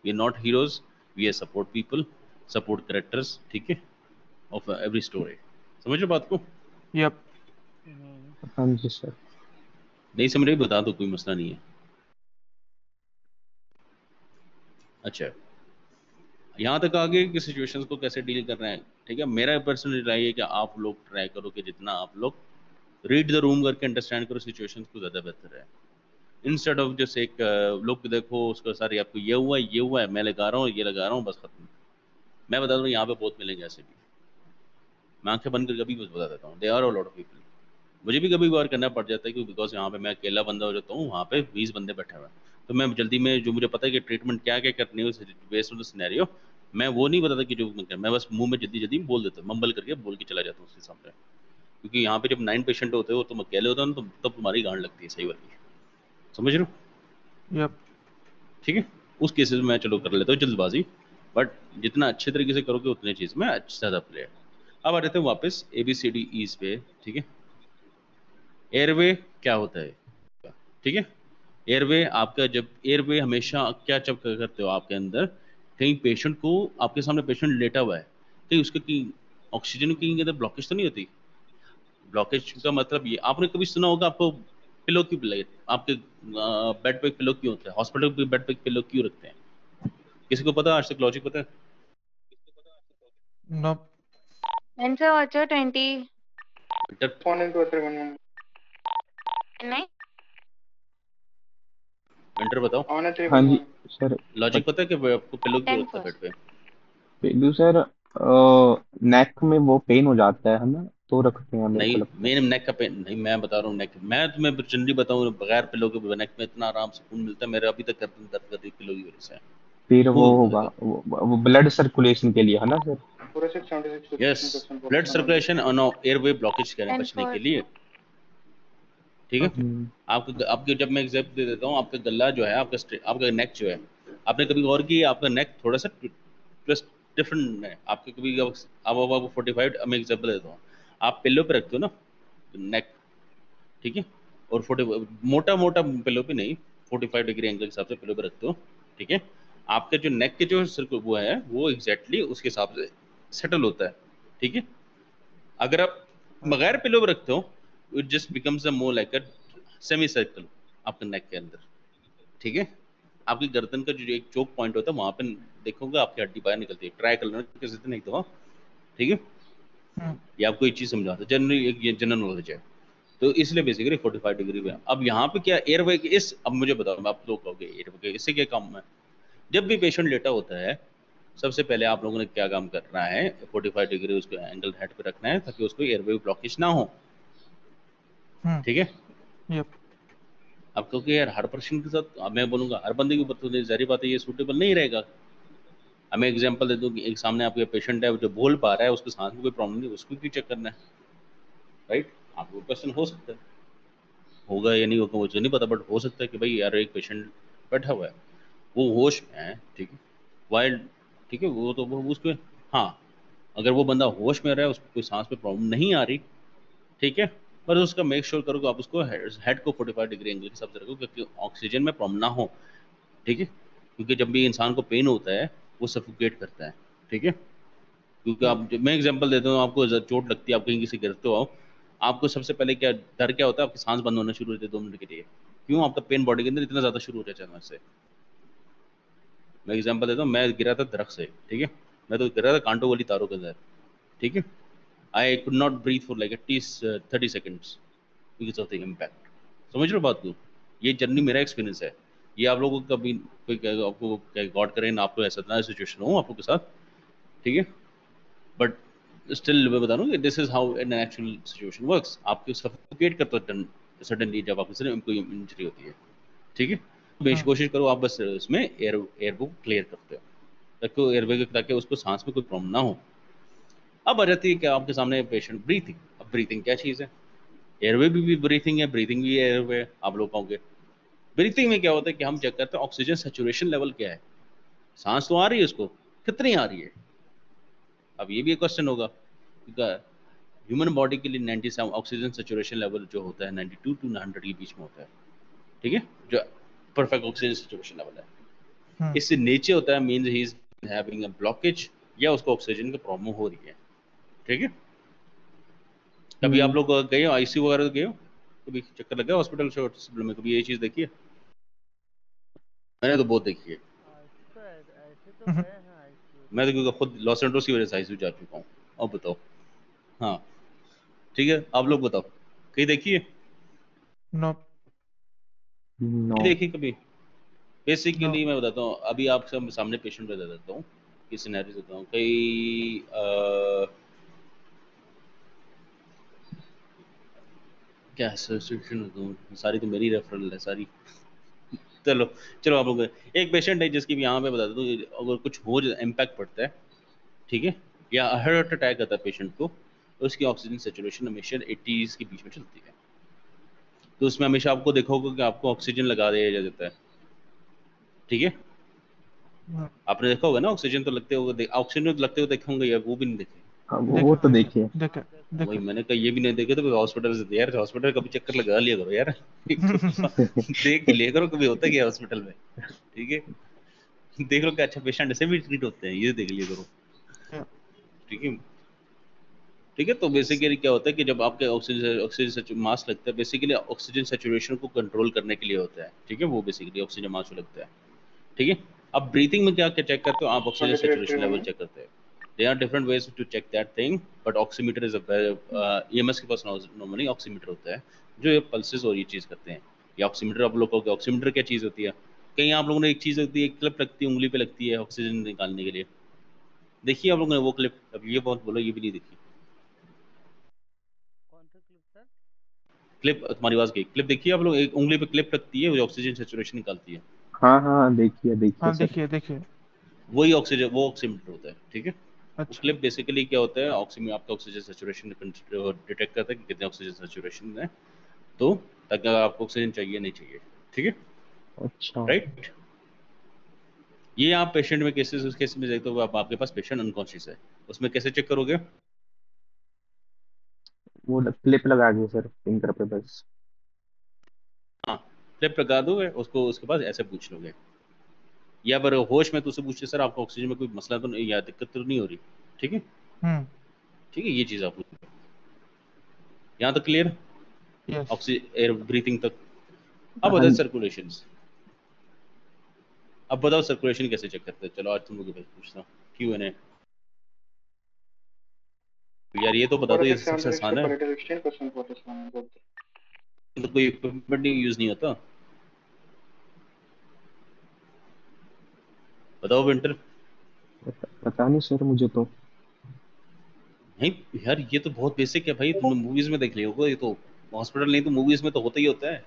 We are not heroes, we are support people, support characters. ठीक है, ऑफ एवरी स्टोरी। समझ रहे बात को? Yep. हाँ जी सर। नहीं समझ रहे बता दो, कोई मसला नहीं है। अच्छा, यहाँ तक आगे कि सिचुएशंस को कैसे डील करना है। ठीक है, मेरा पर्सनल राय है कि आप लोग ट्राई करो कि जितना आप लोग रीड द रूम करके अंडरस्टैंड करो सिचुएशंस को, ज़्यादा बेहतर है। इंस्टेड ऑफ जैसे एक लुक देखो उसका, सारी आपको ये हुआ है, मैं लगा रहा हूँ, ये लगा रहा हूँ, बस खत्म। मैं बता दूँ यहाँ पे बहुत मिलेंगे ऐसे भी, मैं आंखें बंद करके कभी बस बता देता हूँ, they are a lot of people. मुझे भी कभी कभार करना पड़ जाता है क्योंकि बिकॉज यहाँ पे मैं अकेला बंदा हो जाता हूँ, वहाँ पे 20 बंदे बैठे हुए हैं, तो मैं जल्दी में जो मुझे पता है कि ट्रीटमेंट क्या क्या करनी है बेस्ड ऑन द सिनेरियो, मैं वो नहीं बताता कि जो मैं बस मुंह में जल्दी जल्दी बोल देता हूँ, मम्बल करके बोल के चला जाता हूँ उसके सामने। क्योंकि यहाँ पे जब 9 पेशेंट होते हो, तुम अकेले होते हो ना, तो तब तुम्हारी गांड लगती है सही वाली। समझ रहे हो? Yep. ठीक है, उस केसेस में मैं चलो कर लेता हूँ जल्दबाजी, बट जितना अच्छे तरीके से करोगे उतने चीज़ में अच्छा ज़्यादा प्लेयर। अब आ रहते हैं वापस ABCDEs पे। ठीक है, एयरवे क्या होता है? ठीक है, एयरवे आपका, जब एयरवे हमेशा क्या जब करते हो आपके अंदर, कहीं पेशेंट को, आपके सामने पेशेंट लेटा हुआ है, कहीं उसके कहीं ऑक्सीजन की कहीं अंदर ब्लॉकेज तो नहीं होती? ब्लॉकेज का मतलब ये, आपने कभी सुना होगा आपको पिलो क्यों पिलाए, आपके बेड पे पिलो क्यों होता है, हॉस्पिटल पे बेड पे पिलो क्यों रखते हैं? किसी को पता आज तक लॉजिक पता है? Nope. Enter voucher 20. Winter, phone into other one नहीं विंटर बताओ, ऑन है हाँ जी 311। सर। लॉजिक पता है कि आपको पिलो क्यों 10 रखता है बेड first. पे? पेलू सर, नेक में वो पेन हो जाता है ना, तो रखते हैं मेरे को नहीं, लगता है। मेन नेक का पेन नहीं, मैं बता रहा हूँ नेक, मैं तुम्हें जनरली बताऊँ, बगैर पिलो के नेक में इतना आराम सुकून मिलता है, मेरा अभी तक गर्दन दर्द कर रही पिलो की वजह से। फिर वो खूब होगा, मतलब, वो ब्लड सर्कुलेशन के लिए है ना सर। पूरे 676 यस, 15% ब्लड प्रोपोफेनॉल सर्कुलेशन और एयरवे ब्लॉकेज के 10 बचने के first. लिए। ठीक है, Okay. हम्म, आपके आपके जब मैं एग्जाम्पल दे देता हूँ, आपका गला जो है, आपका नेक जो है, आपने कभी गौर किया आपका नेक थोड़ा सा ट्विस्ट डिफरेंट है आपके, कभी अब आपको 45, मैं एग्जाम्पल देता हूँ, आप पिल्लो पे रखते हो ना नेक, ठीक है, और 40 मोटा मोटा पिल्लो पे नहीं, 45 डिग्री एंगल के हिसाब से पिल्लो पे रखते हो। ठीक है, आपके जो नेक के जो सर्कल वो है, वो एग्जैक्टली उसके हिसाब से सेटल होता है। ठीक है, अगर आप बगैर Okay. पिलो पे रखते हो, it just becomes a more like a semi circle आपके नेक के अंदर। ठीक है, आपकी गर्दन का जो एक चोक पॉइंट होता है, वहां पे देखोगे आपकी हड्डी बाहर निकलती है, ट्राई कर लेना किसी दिन एक दफा। ठीक है, Hmm. ये आपको एक चीज समझाता है, जनरली एक ये जनरल नॉलेज है। तो इसलिए बेसिकली 45 डिग्री में, अब यहाँ पे क्या एयरवे के इस, अब मुझे बताओ, आप लोग कहोगे एयरवे के इससे क्या काम है? जब भी पेशेंट लेटा होता है, सबसे पहले आप लोगों ने क्या काम करना है, 45 डिग्री उसको एंगल हेड पे रखना है ताकि उसको एयरवे ब्लॉकेज ना हो। Hmm. ठीक है, Yep. अब क्योंकि यार हर पर्सन के साथ, अब मैं बोलूंगा हर बंदे के ऊपर तो जाहिर बात है ये सूटेबल नहीं रहेगा। अब मैं एग्जांपल दे दूं कि एक सामने आपके पेशेंट है जो बोल पा रहा है, उसके सांस में कोई प्रॉब्लम नहीं, उसको क्यों चेक करना है? राइट, आपको क्वेश्चन हो सकता है, होगा या नहीं होगा मुझे नहीं पता, बट हो सकता है कि भाई यार एक पेशेंट बैठा हुआ है, वो होश में है, ठीक है, वाइल्ड, ठीक है, वो तो वो उसको, हाँ, अगर वो बंदा होश में रहा है, उसको कोई सांस में प्रॉब्लम नहीं आ रही, ठीक है, पर उसका मेक श्योर करो कि आप उसको हेड को 45 डिग्री एंगल के हिसाब से रखो क्योंकि ऑक्सीजन में प्रॉब्लम ना हो। ठीक है, क्योंकि जब भी इंसान को पेन होता है, वो सफोकेट करता है। ठीक है, क्योंकि Yep. आप, मैं एग्जांपल देता हूँ, आपको चोट लगती है, आप कहीं किसी गिरते हो, आपको सबसे पहले क्या डर क्या होता है? आपकी सांस बंद होना शुरू हो जाती है 2 मिनट के लिए। क्यों? आपका पेन बॉडी के अंदर इतना ज़्यादा शुरू हो जाता है अचानक से। मैं एग्जांपल देता हूँ, मैं गिरा था दरख्त से, ठीक है, मैं तो गिरा था कांटों वाली तारों के अंदर। ठीक है, I could not breathe for like at least 30 seconds because of the impact. समझ रहे हो बात को? ये जर्नी मेरा एक्सपीरियंस है। ये आप लोगों को कभी कोई आपको गॉड करे ना आपको ऐसा ना सिचुएशन हो आप लोग के साथ, ठीक है, बट स्टिल मैं बता रहा हूँ कि this is how an actual situation works. आपको सफोकेट करते हो सडनली जब आपको सिर्फ कोई इंजरी होती है, ठीक है। कोशिश करो आप बस उसमें एयर को क्लियर करते हो, ताकि एयरवे ताकि उसको सांस में कोई प्रॉब्लम ना हो। अब आ जाती है कि आपके सामने पेशेंट ब्रीथिंग। अब ब्रीथिंग क्या चीज़ है? एयरवे भी ब्रीथिंग है, ब्रीथिंग भी एयरवे है। आप लोग कहोगे ब्रीथिंग में क्या होता है कि हम चेक करते हैं ऑक्सीजन सेचुरेशन लेवल क्या है, सांस तो आ रही है उसको, कितनी आ रही है। अब ये भी एक क्वेश्चन होगा, ह्यूमन बॉडी के लिए 97 ऑक्सीजन सेचुरेशन लेवल जो होता है 92 टू 100 के बीच में होता है, ठीक है, जो परफेक्ट ऑक्सीजन सेचुरेशन लेवल है। इससे नीचे होता है means he is having a blockage, या उसको ऑक्सीजन की प्रॉब्लम हो रही है, ठीक है। कभी आप लोग गए हो आईसीयू वगैरह गए हो, कभी चक्कर लगा हॉस्पिटल में, कभी ये चीज़ देखी है? मैंने तो बहुत देखी है। तो ऐसे तो गए हैं आईसीयू। मैं तो क्योंकि खुद लॉस एंजल्स की वजह से आईसीयू जा चुका हूँ। अब बताओ। हाँ ठीक है, आप लोग बताओ कहीं देखी है? नो नहीं नो। देखी कभी? नो बेसिकली मैं बताता हूँ, अभी आप सब सामने पेशेंट बता देता हूँ कि सिनेरियो देता हूँ कई क्या सिचुएशन होता हूँ, सारी तो मेरी रेफरल है सारी। चलो चलो आप लोग, एक पेशेंट है जिसकी भी यहाँ पे बता देता हूँ, अगर कुछ हो इम्पैक्ट पड़ता है, ठीक है, या हार्ट अटैक आता है पेशेंट को, तो उसकी ऑक्सीजन सेचुरेशन हमेशा 80s के बीच में चलती है। तो उसमें हमेशा आपको देखोगे कि आपको ऑक्सीजन लगा दिया जाता है, ठीक है। आपने देखा होगा ना, ऑक्सीजन तो लगते होगा, ऑक्सीजन तो लगते हुए देखे होंगे, या वो भी नहीं देखे? हाँ, वो देखे तो देखे देखिए। देखे वही देखे मैंने कहा, ये भी नहीं देखे तो फिर हॉस्पिटल से, यार हॉस्पिटल कभी चक्कर लगा लिया करो यार। देख ही लिया करो कभी होता क्या है हॉस्पिटल में, ठीक है। देख लो कि अच्छा पेशेंट ऐसे भी ट्रीट होते हैं, ये देख लिया करो, ठीक है। ठीक है, तो बेसिकली क्या होता है कि जब आपके ऑक्सीजन मास्क लगता है, बेसिकली ऑक्सीजन सेचुरेशन को कंट्रोल करने के लिए होता है, ठीक है, वो बेसिकली ऑक्सीजन मास्क लगता है, ठीक है। अब ब्रीथिंग में क्या क्या चेक करते हो आप? ऑक्सीजन 23 सेचुरेशन April लेवल में चेक करते हैं। There are different ways to check that thing, but oximeter is EMS के पास नॉर्मली ऑक्सीमीटर होता है, जो ये पल्सेस और ये चीज़ करते हैं। ये ऑक्सीमीटर आप लोगों को, ऑक्सीमीटर क्या चीज़ होती है? कहीं आप लोगों ने एक चीज़ होती है, एक क्लिप लगती है उंगली पे लगती है ऑक्सीजन निकालने के लिए, देखिए आप लोगों ने वो क्लिप? अब ये बहुत बोलो, ये भी नहीं देखी कौन सी क्लिप सर? क्लिप? तुम्हारी आवाज़ गई। क्लिप देखिए आप लोग, एक उंगली पे क्लिप लगती है, वो ऑक्सीजन सेचुरेशन निकालती है, हाँ हाँ, देखिए देखिए हाँ सर। देखिए देखिए वही ऑक्सीजन, वो ऑक्सीमीटर होता है, ठीक है। वो अच्छा क्लिप बेसिकली क्या होता है, ऑक्सीजन, आपका ऑक्सीजन सेचुरेशन डिटेक्ट करता है कि कितने ऑक्सीजन सेचुरेशन है, तो ताकि आपको ऑक्सीजन चाहिए नहीं चाहिए, ठीक है, अच्छा, राइट। ये आप पेशेंट में केसेस, उस केस में देखते हो आप, आपके पास पेशेंट अनकॉन्शियस है, उसमें कैसे चेक करोगे? वो क्लिप लगा दिए सर फिंगर पे बस। हाँ, क्लिप लगा दो उसको, उसके बाद ऐसे पूछ लोगे, या पर होश में तो उससे पूछते सर आपको ऑक्सीजन में कोई मसला तो नहीं, या दिक्कत तो नहीं हो रही, ठीक है, हम्म ठीक है, ये चीज़ आप पूछो। यहाँ तक clear? Yes oxygen air breathing तक। अब बताओ हाँ। सर्कुलेशन, अब बताओ सर्कुलेशन कैसे चेक करते हैं? चलो आज तुम लोग पूछता हूँ क्यों है, यार ये तो बता दो, ये 46 सबसे 76 के आसान है, quality 16% 47 both. तो कोई इक्विपमेंट नहीं यूज नहीं होता। बताओ विंटर। पता नहीं सर मुझे तो। नहीं यार, ये तो बहुत बेसिक है भाई, तुमने मूवीज में देख लिया होगा, ये तो हॉस्पिटल नहीं तो मूवीज में तो होता ही होता है।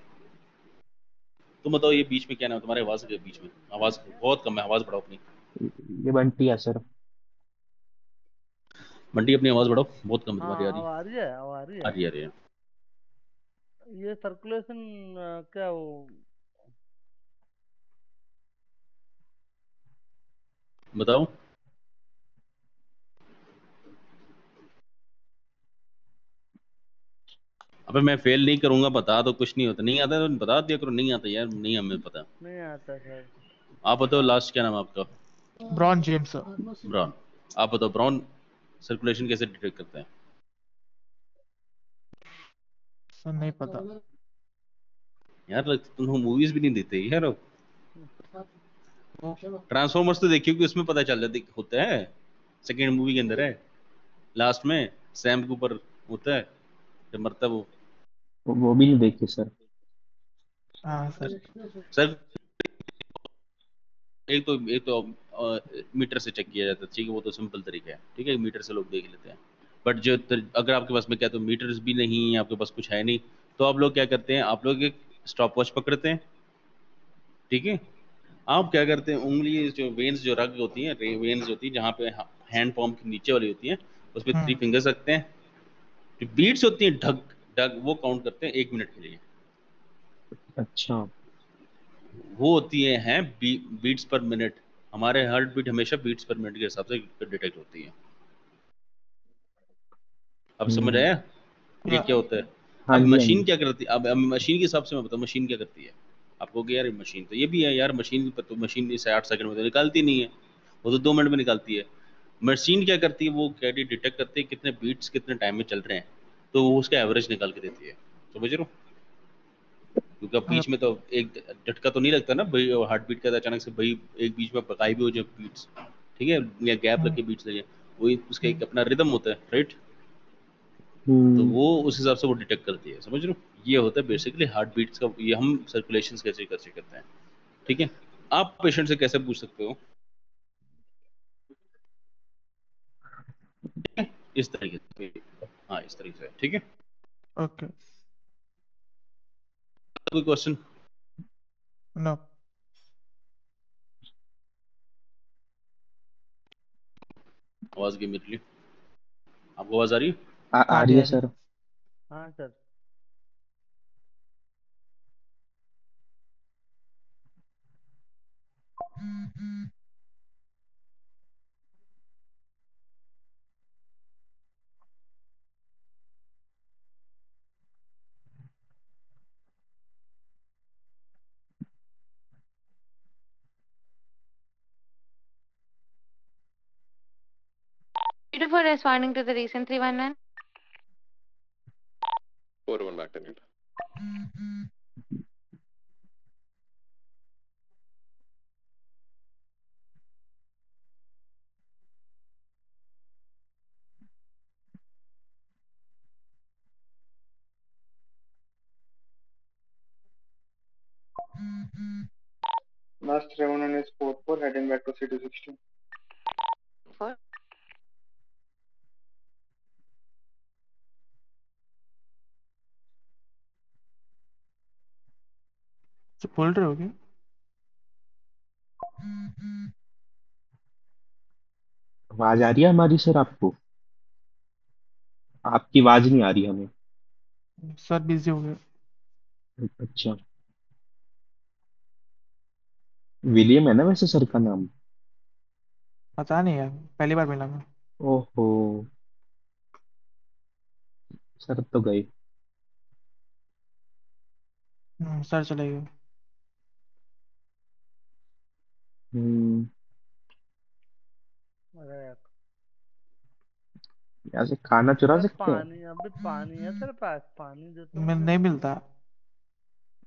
तुम बताओ ये बीच में क्या नाम है तुम्हारे? आवाज के बीच में आवाज बहुत कम है, आवाज बढ़ाओ अपनी। ये बंटी है सर। बंटी अपनी आवाज बढ़ाओ, बहुत कम है तुम्हारी, आ हाँ रही अब आ रही है, अब आ रही आ है। रही आ रही है। ये सर्कुलेशन क्या वो? बताओ। अबे मैं फेल नहीं करूंगा, बता दो, कुछ नहीं होता, नहीं आता तो बता दिया करो, नहीं आता यार, नहीं हमें पता। नहीं आता सर। आप बताओ लास्ट क्या नाम है आपका? Brown James sir Brown. आप बताओ ब्राउन, सर्कुलेशन कैसे डिटेक्ट करते हैं? नहीं पता यार तुम मूवीज भी नहीं देते यार। वो ट्रांसफॉर्मर्स तो देखियो कि उसमें पता चल जाता होता है, सेकेंड मूवी के अंदर है, लास्ट में सैम के ऊपर होता है जब मरता है वो। वो भी नहीं देखी सर। हाँ सर सर एक तो मीटर से चेक किया जाता है, ठीक है, वो तो सिंपल तरीका है, ठीक है, मीटर से लोग देख लेते हैं, बट अगर आपके पास में क्या तो मीटर्स भी नहीं, आपके पास कुछ है नहीं, तो आप लोग क्या करते हैं, आप लोग एक स्टॉप वॉच पकड़ते हैं, ठीक है। आप क्या करते हैं, उंगली जो वेन्स जो रग होती हैं, वेन्स होती है जहाँ पे हैंड पॉम की नीचे वाली होती है, उस पर 3 फिंगर्स रखते हैं। जो बीट्स होती हैं ढग ढग, वो काउंट करते हैं 1 मिनट के लिए। अच्छा। वो होती हैं बीट्स पर मिनट। हमारे हार्ट बीट हमेशा बीट्स पर मिनट के हिसाब से डिटेक्ट होती है। अब समझ हम्म। आया ये या क्या होता है। हाँ अब जी, हाँ मशीन जी। क्या करती है, अब मशीन के हिसाब से मैं बताऊँ मशीन क्या करती है। आपको कि यार ये मशीन तो ये भी है यार, मशीन पर तो मशीन इसे 8 सेकंड में तो निकालती नहीं है, वो तो 2 मिनट में निकालती है। मशीन क्या करती है, वो क्या डिटेक्ट करती है कितने बीट्स कितने टाइम में चल रहे हैं, तो वो उसका एवरेज निकाल के देती है। समझ रहे हो, क्योंकि अब बीच में तो एक झटका तो नहीं लगता ना भाई, हार्ट बीट का अचानक से भाई एक बीच में गायब भी हो जाए बीट्स, ठीक है, या गैप रख के बीट्स लगे, वही उसका एक अपना रिदम होता है, राइट। तो हम्म। वो उस हिसाब से वो डिटेक्ट करती है, समझ रहे हो। ये होता है बेसिकली हार्ट बीट्स का, ये हम सर्कुलेशन कैसे कैसे करते हैं, ठीक है। आप पेशेंट से कैसे पूछ सकते हो, ठीक है? इस तरीके से, हाँ इस तरीके से, ठीक है। ओके। कोई क्वेश्चन? नो। आवाज गई मेरे लिए, आपको आवाज आ रही है? आ आ रही रही है आ रही। सर। हाँ sir. Thank you for responding to the recent 311. 4-1 back to it. Last 7 is 4-4, heading back to C216. For बोल रहे हो क्या? आवाज आ रही है हमारी सर आपको? आपकी आवाज नहीं आ रही हमें। सर बिजी हो गए। अच्छा। विलियम है ना वैसे सर का नाम? पता नहीं यार, पहली बार मिला मैं। ओहो। सर तो गए। सर चले गए। हम्म। अरे यार, यहाँ से खाना चुरा सर सकते हैं? पानी, अभी पानी है तेरे पास? पानी देता हूँ मैं तेरे नहीं को। मिलता।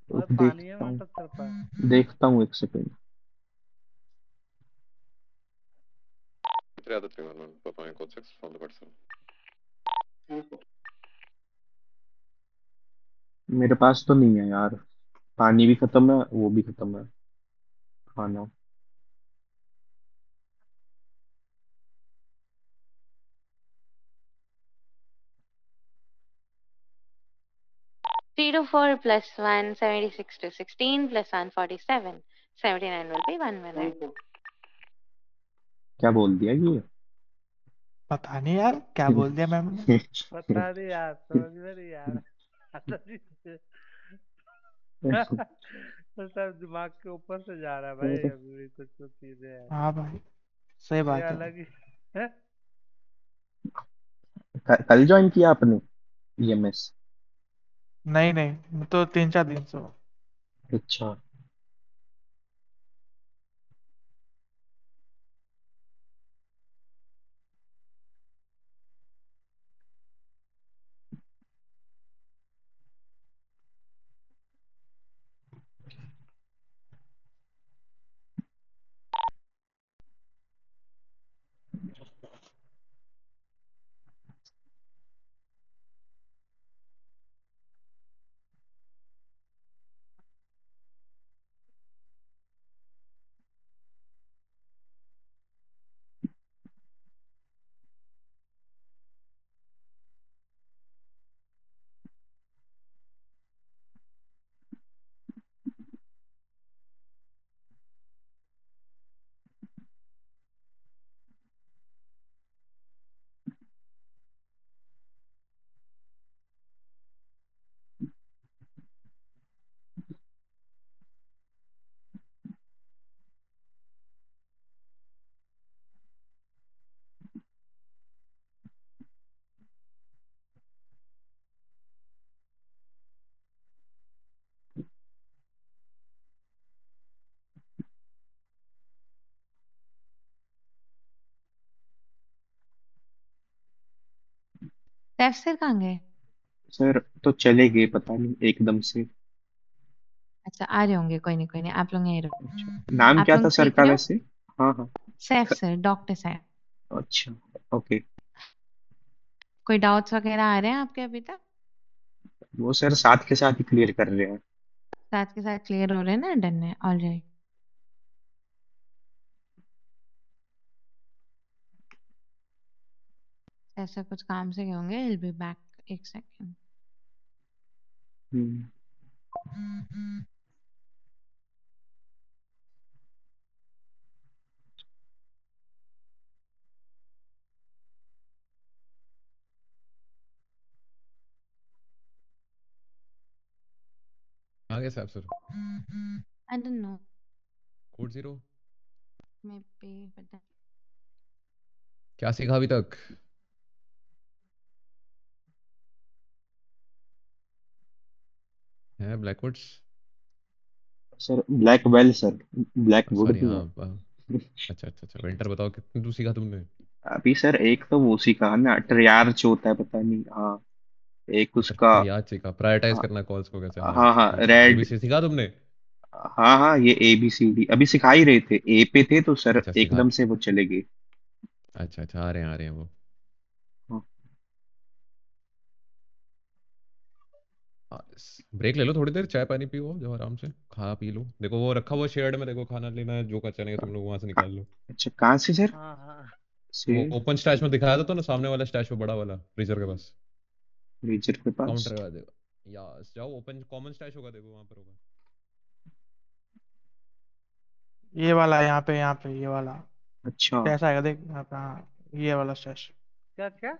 भाई पानी है देखता मेरे हूँ। पास तेरे पास। देखता हूँ, एक second. 3 out of 3-1-1, performing code 6 from the person. मेरे पास तो नहीं है यार। पानी भी खत्म है, वो भी खत्म है, खाना। 3 to 4 plus 1, 76 to 16 plus 1, 47. 79 will be 1 minute. क्या बोल दिया ये? पता नहीं यार क्या बोल दिया मैम ने। पता नहीं यार, समझ में नहीं यार। तो सब दिमाग के ऊपर से जा रहा है भाई, अभी भी कुछ कुछ चीजें हैं। हाँ भाई, सही ये बात है। अलग ही है। कल ज्वाइन किया आपने ईएमएस? नहीं नहीं, मैं तो 3-4 दिन से हूँ। अच्छा। सैफ सर कहाँ गए? सर तो चले गए, पता नहीं एकदम से। अच्छा आ रहे होंगे, कोई नहीं कोई नहीं, आप लोग यहीं रहो। अच्छा, नाम आप क्या था लोग सर सीख का रहे हो? वैसे? हाँ हाँ। सैफ ख- सर, डॉक्टर सैफ। अच्छा। ओके। कोई डाउट्स वगैरह आ रहे हैं आपके अभी तक? वो सर साथ के साथ ही क्लियर कर रहे हैं। साथ के साथ क्लियर हो रहे हैं ना? डन है, ऑलराइट। ऐसा कुछ काम से गए होंगे, विल बी बैक। एक सेकेंड। हम्म। आ गए साहब sir. I don't know, code zero. Maybe पता। क्या सीखा अभी तक? है Blackwoods. Sir Blackwell sir, Blackwood sorry भी हाँ है। अच्छा अच्छा अच्छा, विंटर बताओ कितनी दूर सीखा तुमने? अभी सर एक तो वो सीखा ना, ट्रियार्च होता है, पता नहीं। हाँ, एक अच्छा उसका। ट्रियाज सीखा, प्रायोरिटाइज हाँ करना कॉल्स को कैसे, हाँ हाँ हाँ, ठीक है। रेड। एबीसी सीखा तुमने? हाँ हाँ, ये ABCD अभी सिखा ही रहे थे, ए पे थे तो सर अच्छा सिखा। एकदम से वो चले गए। अच्छा अच्छा, आ रहे हैं वो। हाँ। ब्रेक ले लो थोड़ी देर, चाय पानी पियो, जो आराम से खा पी लो। देखो वो रखा हुआ शेड में, देखो खाना लेना है जो का चलेगा, तुम लोग वहां से का- निकाल लो। अच्छा, कहाँ से सर? हाँ हाँ। से वो ओपन स्टैश में दिखाया था तो ना, सामने वाला स्टैश में, बड़ा वाला फ्रीजर के पास। फ्रीजर के पास। काउंटर लगा देगा। या जाओ, ओपन कॉमन स्टैश होगा, देखो वहां पर होगा। ये वाला यहाँ पे ये वाला अच्छा। कैसा आएगा देख यहाँ पे, हाँ ये वाला स्टेश। क्या क्या?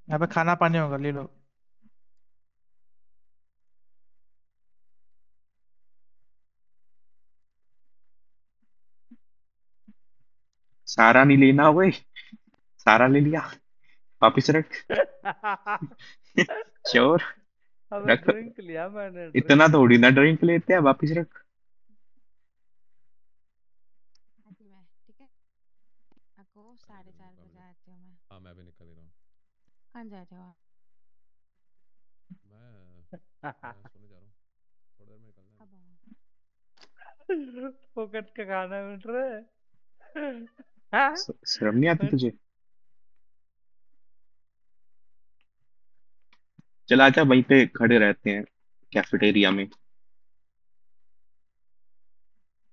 यहाँ पे खाना पानी होगा, ले लो। सारा नहीं लेना हुए, सारा ले लिया, वापिस रख। चोर। अबे रख। ड्रिंक लिया मैंने, इतना ड्रिंक। थोड़ी ना ड्रिंक लेते हैं, वापिस रख। ठीक है। आपको निकल रहा हूँ 4:30 बजे आती हूँ मैं। हाँ मैं भी निकल ही रहा हूँ। कहाँ जा रहे हो आप? मैं सोने जा रहा हूँ, थोड़ी देर में निकलना है। अब आओ। फोकट का खाना मिल रहा है। हाँ? शर्म नहीं आती तुझे? चल आजा, वहीं पे खड़े रहते हैं कैफेटेरिया में।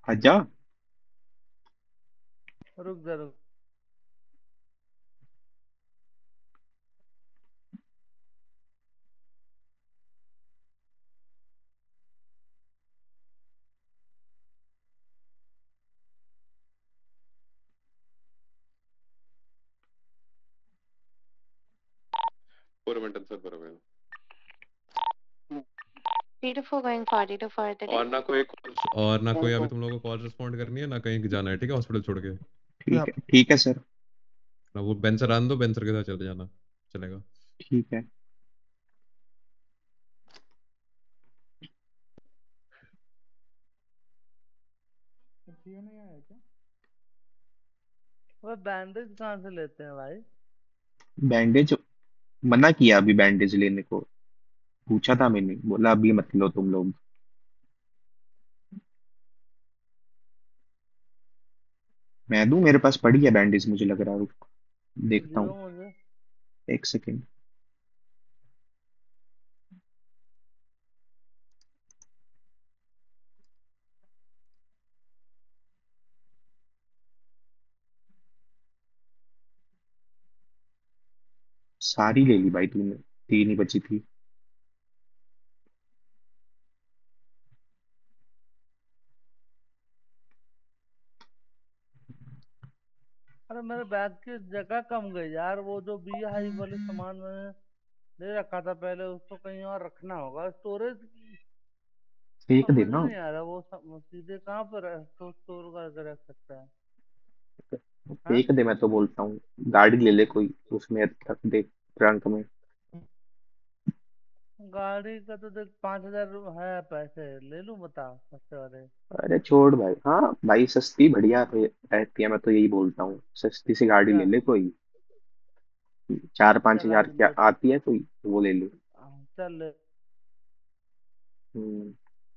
आजा। रुक जा रुक। 4 minutes sir per avail. 3 to 4 going 40 to 4 the day. और ना कोई अभी तुम लोगों को कॉल रिस्पॉन्ड करनी है, ना कहीं जाना है, ठीक है, हॉस्पिटल छोड़ के। ठीक है, ठीक है सर। ना वो बेंसर आने दो, बेंसर के साथ चले जाना, चलेगा। ठीक है। जियो नहीं आया क्या? वो बैंडेज कहाँ से लेते हैं भाई? बैंडेज मना किया अभी बैंडेज लेने को। पूछा था मैंने, बोला अभी मत लो तुम लोग। मैं दूं? मेरे पास पड़ी है बैंडेज, मुझे लग रहा है, रुक देखता दियो हूँ। मुझे। एक सेकेंड। सारी ले ली भाई तूने, 3 ही बची थी। अरे मेरे बैग की जगह कम गई यार, वो जो बी हाई वाले सामान मैंने ले रखा था पहले, उसको कहीं और रखना होगा। स्टोरेज फेंक समझ देना। नहीं आ रहा, वो सीधे कहाँ पर है तो स्टोर करके रख सकता है? हाँ? फेंक दे, मैं तो बोलता हूँ। गाड़ी ले ले कोई, उसमें रख दे, ट्रंक में। गाड़ी का तो देख 5,000 है पैसे, ले लूं बता सस्ते वाले। अरे छोड़ भाई, हाँ भाई सस्ती बढ़िया रहती है, मैं तो यही बोलता हूँ, सस्ती सी गाड़ी क्या? ले ले कोई। 4-5 चल हजार आज क्या लेते। आती है कोई, वो ले लो। चल ले।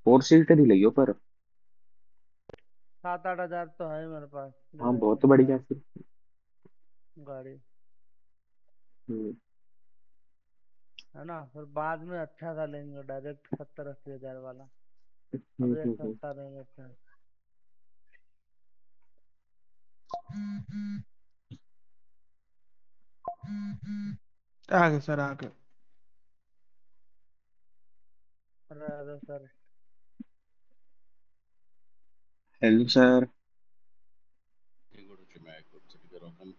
4 सीटर ही लियो पर। 7-8 हजार तो है मेरे पास, ले हाँ लेंगे बहुत बढ़िया फिर। गाड़ी, हम्म, है ना। फिर बाद में अच्छा सा लेंगे डायरेक्ट 70-80 हजार वाला। हम्म, अभी हम्म, सस्ता नहीं लेते हैं। आगे सर आगे। अरे सर, हेलो सर। एक मिनट रुकिए, मैं एक मिनट से कर रहा हूँ।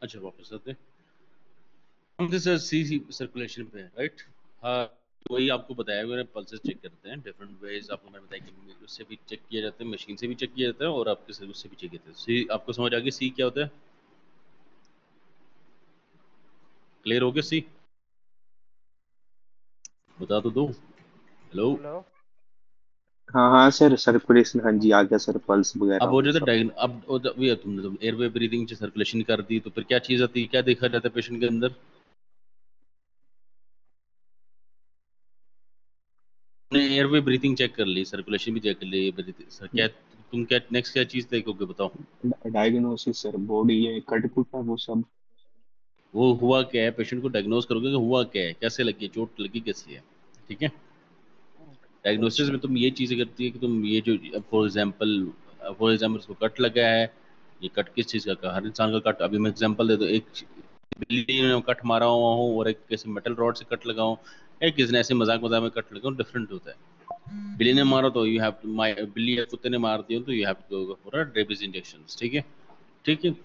अच्छा वापस आते हैं। हम सर सी सर्कुलेशन पे है, राइट। हाँ, वही आपको बताया, मैंने पल्सेस चेक करते हैं डिफरेंट वेज। आपको मैंने बताया कि उससे भी चेक किया जाता है, मशीन से भी चेक किया जाता है, और आपके से उससे भी चेक किया जाता है। सी आपको समझ आ गया सी क्या होता है? क्लियर हो गया सी? बता तो दो। हेलो। हेलो। हाँ हाँ सर, सर्कुलेशन हाँ जी आ गया सर, पल्स वगैरह अब हो वो जाता सब। है अब ये तुमने तो एयरवे ब्रीदिंग से सर्कुलेशन कर दी, तो फिर क्या चीज़ आती है, क्या देखा जाता है पेशेंट के अंदर? तुमने एयरवे ब्रीथिंग चेक कर ली, सर्कुलेशन भी चेक कर ली, सर क्या तुम क्या नेक्स्ट क्या चीज़ देखोगे बताओ? डायग्नोसिस सर, बॉडी ये कट कुटा वो सब। वो हुआ क्या है, पेशेंट को डायग्नोस करोगे कि हुआ क्या है, कैसे लगी है, चोट लगी कैसी है, ठीक है। डायग्नोसिस अच्छा। में तुम ये चीज़ें करती है कि तुम ये जो फॉर एग्जाम्पल उसको कट लगा है, ये कट किस चीज़ का, हर इंसान का कट। अभी मैं एग्जाम्पल दे दूँ, एक बिल्ली ने कट मारा हुआ हूँ और एक किसी मेटल रॉड से कट लगा हूँ, एक किसी ने ऐसे मजाक मजाक में कट लगा हूँ, डिफरेंट होता है। बिल्ली ने मारा तो यू हैव टू, बिल्ली या कुत्ते ने मार दिया तो you have to go for rabies injection, ठीक है। ठीक है।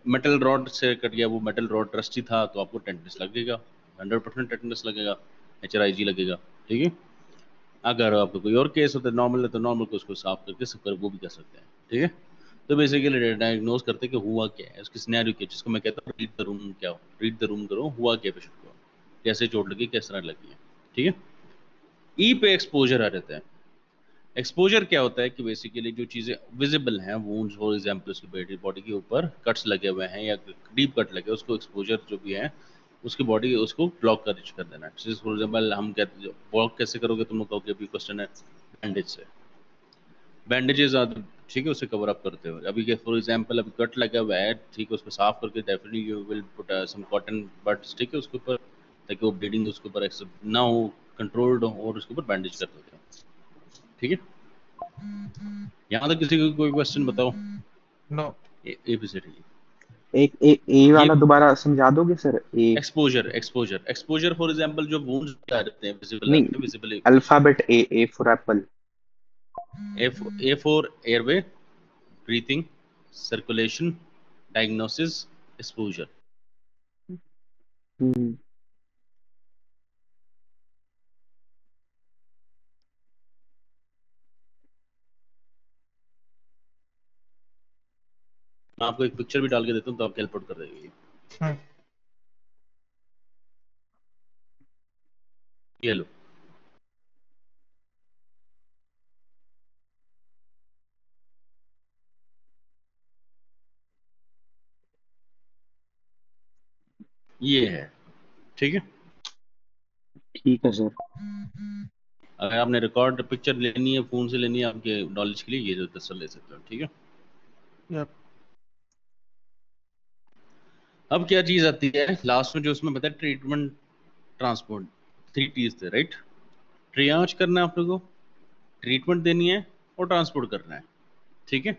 मेटल रॉड से कट गया, वो मेटल रॉड रस्टी था तो आपको टेटनस लगेगा, 100% टेटनस लगेगा, HRIG लगेगा, ठीक है। अगर आपको कोई और केस होता है नॉर्मल है, तो नॉर्मल को उसको साफ करके सब कर वो भी कर सकते हैं, ठीक है। तो बेसिकली डायग्नोज करते हैं कि हुआ क्या है, उसकी सिनेरियो क्या है, जिसको मैं कहता हूँ रीड द रूम, क्या हो रीड द रूम करो, हुआ क्या पेशेंट को, कैसे चोट लगी, किस तरह लगी है, ठीक है। ई पे एक्सपोजर आ जाता है। एक्सपोजर क्या होता है कि बेसिकली जो चीज़ें विजिबल हैं, वुंड्स फॉर एग्जांपल उसकी बॉडी के ऊपर कट्स लगे हुए हैं या डीप कट लगे, उसको एक्सपोजर जो भी है उसकी बॉडी उसको ब्लॉक कर देना है। फॉर एग्जांपल हम कहते हैं ब्लॉक कैसे करोगे, तुम लोग कहोगे अभी क्वेश्चन है बैंडेज से, बैंडेजेस आते, ठीक है, उसे कवर अप करते हुए। अभी फॉर एग्जांपल अभी कट लगा हुआ है, ठीक है, उसको साफ करके definitely you will put some cotton buds, ठीक है, उसके ऊपर, ताकि वो ब्लीडिंग उसके ऊपर ना हो, कंट्रोल्ड हो, और उसके ऊपर बैंडेज कर देते हैं, ठीक है। यहाँ तक किसी को कोई क्वेश्चन बताओ? नो। एबीसीडी एक ए ये वाला दोबारा समझा दोगे sir, A. Exposure for example जो वुंड्स आ जाते हैं विजिबल नहीं, आते हैं visible. Alphabet A for apple. A for airway, breathing, circulation, diagnosis, exposure. Hmm, मैं आपको एक पिक्चर भी डाल के देता हूँ तो आपको हेल्प आउट कर देगी ये लो। ये है, ठीक है। ठीक है सर। अगर आपने रिकॉर्ड पिक्चर लेनी है, फोन से लेनी है, आपके नॉलेज के लिए ये जो तस्वीर ले सकते हो, ठीक है। यप। अब क्या चीज आती है लास्ट में, जो उसमें बताया ट्रीटमेंट ट्रांसपोर्ट, 3 T's थे, राइट। ट्रियाज करना है आप लोगों को, ट्रीटमेंट देनी है, और ट्रांसपोर्ट करना है, ठीक है।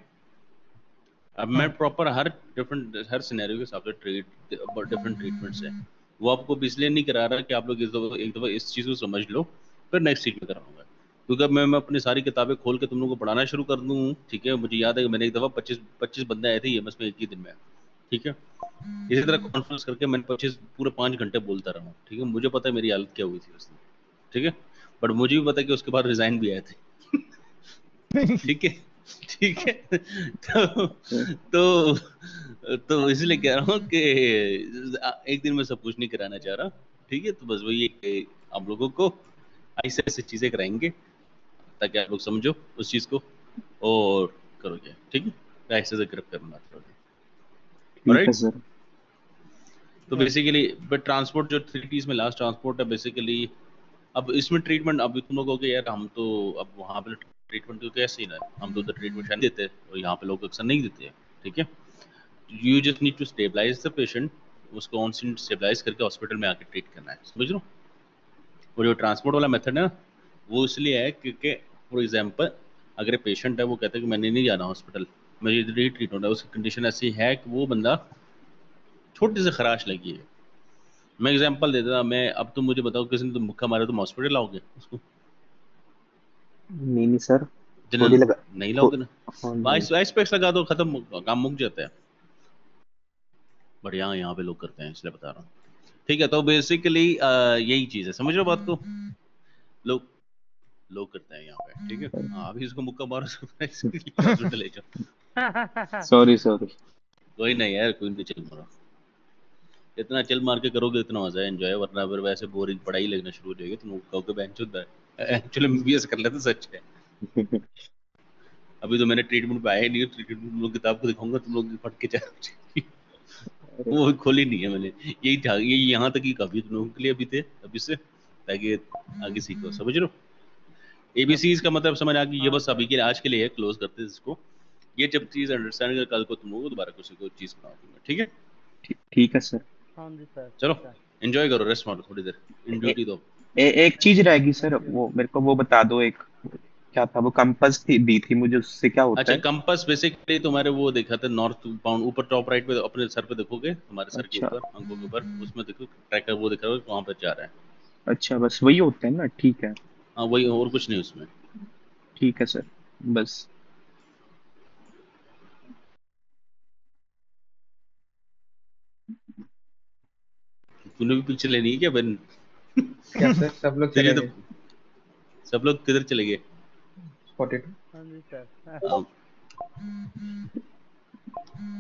अब मैं प्रॉपर हर सिनेरियो के हिसाब से डिफरेंट ट्रीटमेंट्स है, वो आपको इसलिए नहीं करा रहा कि आप लोग एक दफ़ा इस चीज़ को समझ लो फिर नेक्स्ट वीक में कराऊंगा, क्योंकि अब मैं अपनी सारी किताबें खोल के तुम लोगों को पढ़ाना शुरू कर दूँ। ठीक है, मुझे याद है कि मैंने एक दफ़ा 25 बंदे आए थे ईएमएस में एक ही दिन में। ठीक है, इसी तरह कॉन्फ्रेंस करके मैंने 25 पूरे 5 घंटे बोलता रहा हूँ। ठीक है, मुझे पता है मेरी हालत क्या हुई थी उस दिन। ठीक है, बट मुझे भी पता है कि उसके बाद रिजाइन भी आए थे। ठीक है, ठीक है। तो तो इसलिए कह रहा हूँ कि एक दिन में सब कुछ नहीं कराना चाह रहा। ठीक है, तो बस वही है कि आप लोगों को ऐसे ऐसे चीजें कराएंगे ताकि आप लोग समझो उस चीज को और करोगे। ठीक है, ऐसे से ग्रिप करना करोगे। ठीक है राइट, सर। तो बेसिकली बट ट्रांसपोर्ट जो 3 Ts में लास्ट ट्रांसपोर्ट है बेसिकली। अब इसमें ट्रीटमेंट, अभी तुम लोग कहोगे यार हम तो अब वहाँ पे ट्रीटमेंट तो कैसे ही ना, हम तो उधर ट्रीटमेंट नहीं देते और यहाँ पे लोग अक्सर नहीं देते हैं। ठीक है, you just need to stabilize the patient, उसको ऑन सीन स्टेबलाइज करके हॉस्पिटल में आके ट्रीट करना है, समझ लो। वो जो ट्रांसपोर्ट वाला मेथड है ना, वो इसलिए है क्योंकि फॉर एग्जांपल अगर पेशेंट है वो कहता है कि मैंने नहीं जाना हॉस्पिटल, मुझे इधर ही ट्रीट होना है, उसकी कंडीशन ऐसी है कि वो बंदा छोटी सी खराश लगी है। मैं एग्जांपल देता था, मैं अब तुम मुझे बताओ किसी ने तुम मुक्का मारे तुम हॉस्पिटल लाओगे उसको? नहीं नहीं सर, थोड़ी जनरल लगा नहीं थो, लाओगे ना। हाँ नहीं। आइस पैक्स लगा दो, खत्म, काम मुक जाता है। बट यहाँ पे लोग करते हैं, इसलिए बता रहा हूँ। ठीक है, तो बेसिकली यही चीज़ है, समझ रहे हो बात को? लोग लोग करते हैं यहाँ पे। ठीक है, हाँ अभी इसको मुक्का मारो हॉस्पिटल ले जाओ। Sorry sorry. कोई नहीं यार, कोई नहीं, चल मारो। इतना चल मार के करोगे इतना मजा है, एंजॉय, वरना फिर वैसे बोरिंग पढ़ाई लगना शुरू हो जाएगी, तुम लोग कहोगे बेंच होता है। एक्चुअली एमबीबीएस कर लेते, सच है। अभी तो मैंने ट्रीटमेंट पे आया ही नहीं, ट्रीटमेंट तुम लोग किताब को दिखाऊंगा तुम लोग फट के जाओगे। वो खोली नहीं है मैंने, यही था, ये यहाँ तक ही काफी तुम लोगों के लिए अभी थे, अभी से, ताकि आगे सीखो, समझ रहे हो? एबीसीज का मतलब समझ आ गई, ये बस अभी के लिए आज के लिए है, क्लोज करते हैं इसको। ये जब चीज अंडरस्टैंड कर, कल को तुम लोगों को दोबारा किसी को चीज बना दूंगा। ठीक है, ठीक है सर। हाँ जी सर, चलो ठीक है। एंजॉय करो, रेस्ट मारो थोड़ी देर, इन ए, ड्यूटी दो। एक चीज रहेगी सर, थैंक यू। वो मेरे को वो बता दो एक, क्या था वो कंपास थी दी थी मुझे, उससे क्या होता अच्छा, है? कंपास बेसिकली तुम्हारे वो देखा था नॉर्थ बाउंड, ऊपर टॉप राइट पे अपने सर पे देखोगे, तुम्हारे सर के अच्छा ऊपर, आंखों के ऊपर, उसमें देखो ट्रैकर वो दिख रहा है वहां पे जा रहा है। अच्छा, बस वही होता है ना, ठीक है। हाँ वही, और कुछ नहीं उसमें। ठीक है सर, बस। तूने भी पिक्चर लेनी है क्या बन? क्या सर, सब लोग तुझे चले तो गए? सब लोग किधर चले गए? 42। हाँ जी सर। अब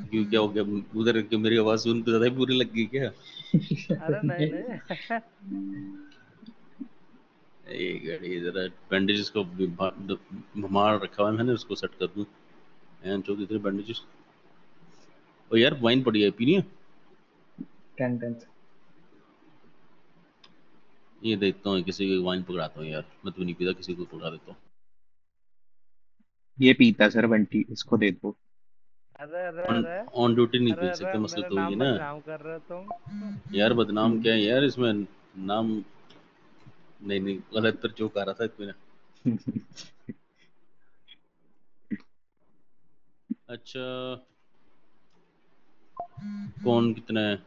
क्यों, क्या हो गया उधर के? मेरी आवाज सुन तो ज्यादा ही बुरी लग गई क्या? अरे नहीं नहीं। एक घड़ी जरा बैंडेजेस को मार रखा हुआ है मैंने, उसको सेट कर दूं। एंड जो इतने बैंडेजेस। ओ यार वाइन पड़ी है, पीनी है? 10 10। ये देखता हूँ किसी को वाइन पकड़ाता हूँ यार, मैं तो नहीं पीता, किसी को पकड़ा देता हूँ। ये पीता सर बंटी, इसको दे दो। अरे अरे ऑन अरे ऑन ड्यूटी नहीं अरे पी अरे, सकते, मसला मेरा तो वही है नाम ना। बदनाम कर रहे हो तुम। यार बदनाम हम्म। क्या है यार इसमें, नाम, नहीं नहीं, गलत पर जोक आ रहा था इसमें। अच्छा, कौन कितना है?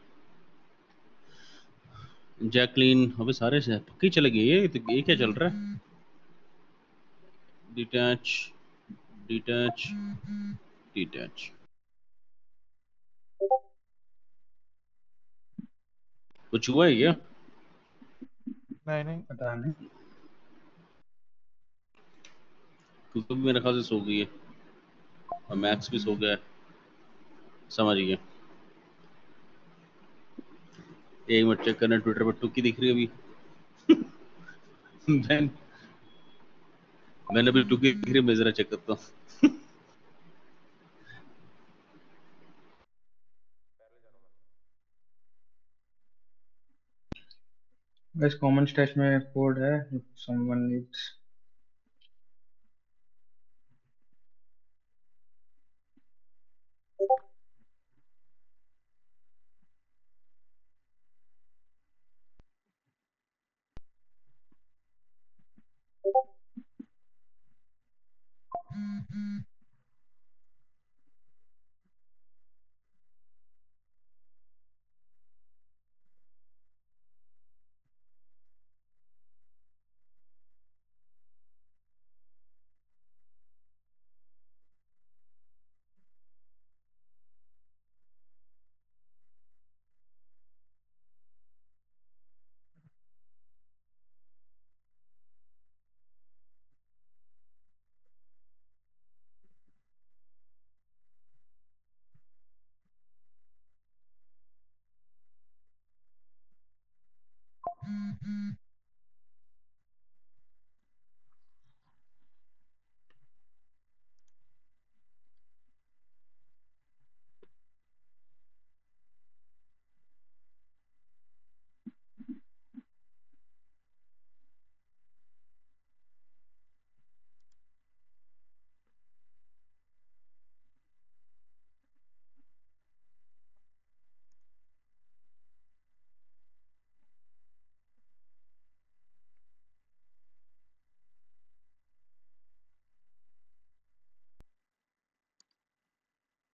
जैकलीन, अबे सारे से पक्के चले गए, ये क्या चल रहा है? डिटैच, डिटैच, डिटैच, कुछ हुआ है क्या? नहीं नहीं। पता नहीं। क्योंकि मेरे ख्याल से सो गई है, और मैक्स भी सो गया है, समझ गया। एक मिनट चेक करना, ट्विटर पर टुक्की दिख रही है अभी। मैंने मैंने अभी टुक्की दिख रही है, मैं जरा चेक करता हूँ। बस कॉमन स्टैश में कोड है, समवन नीड्स।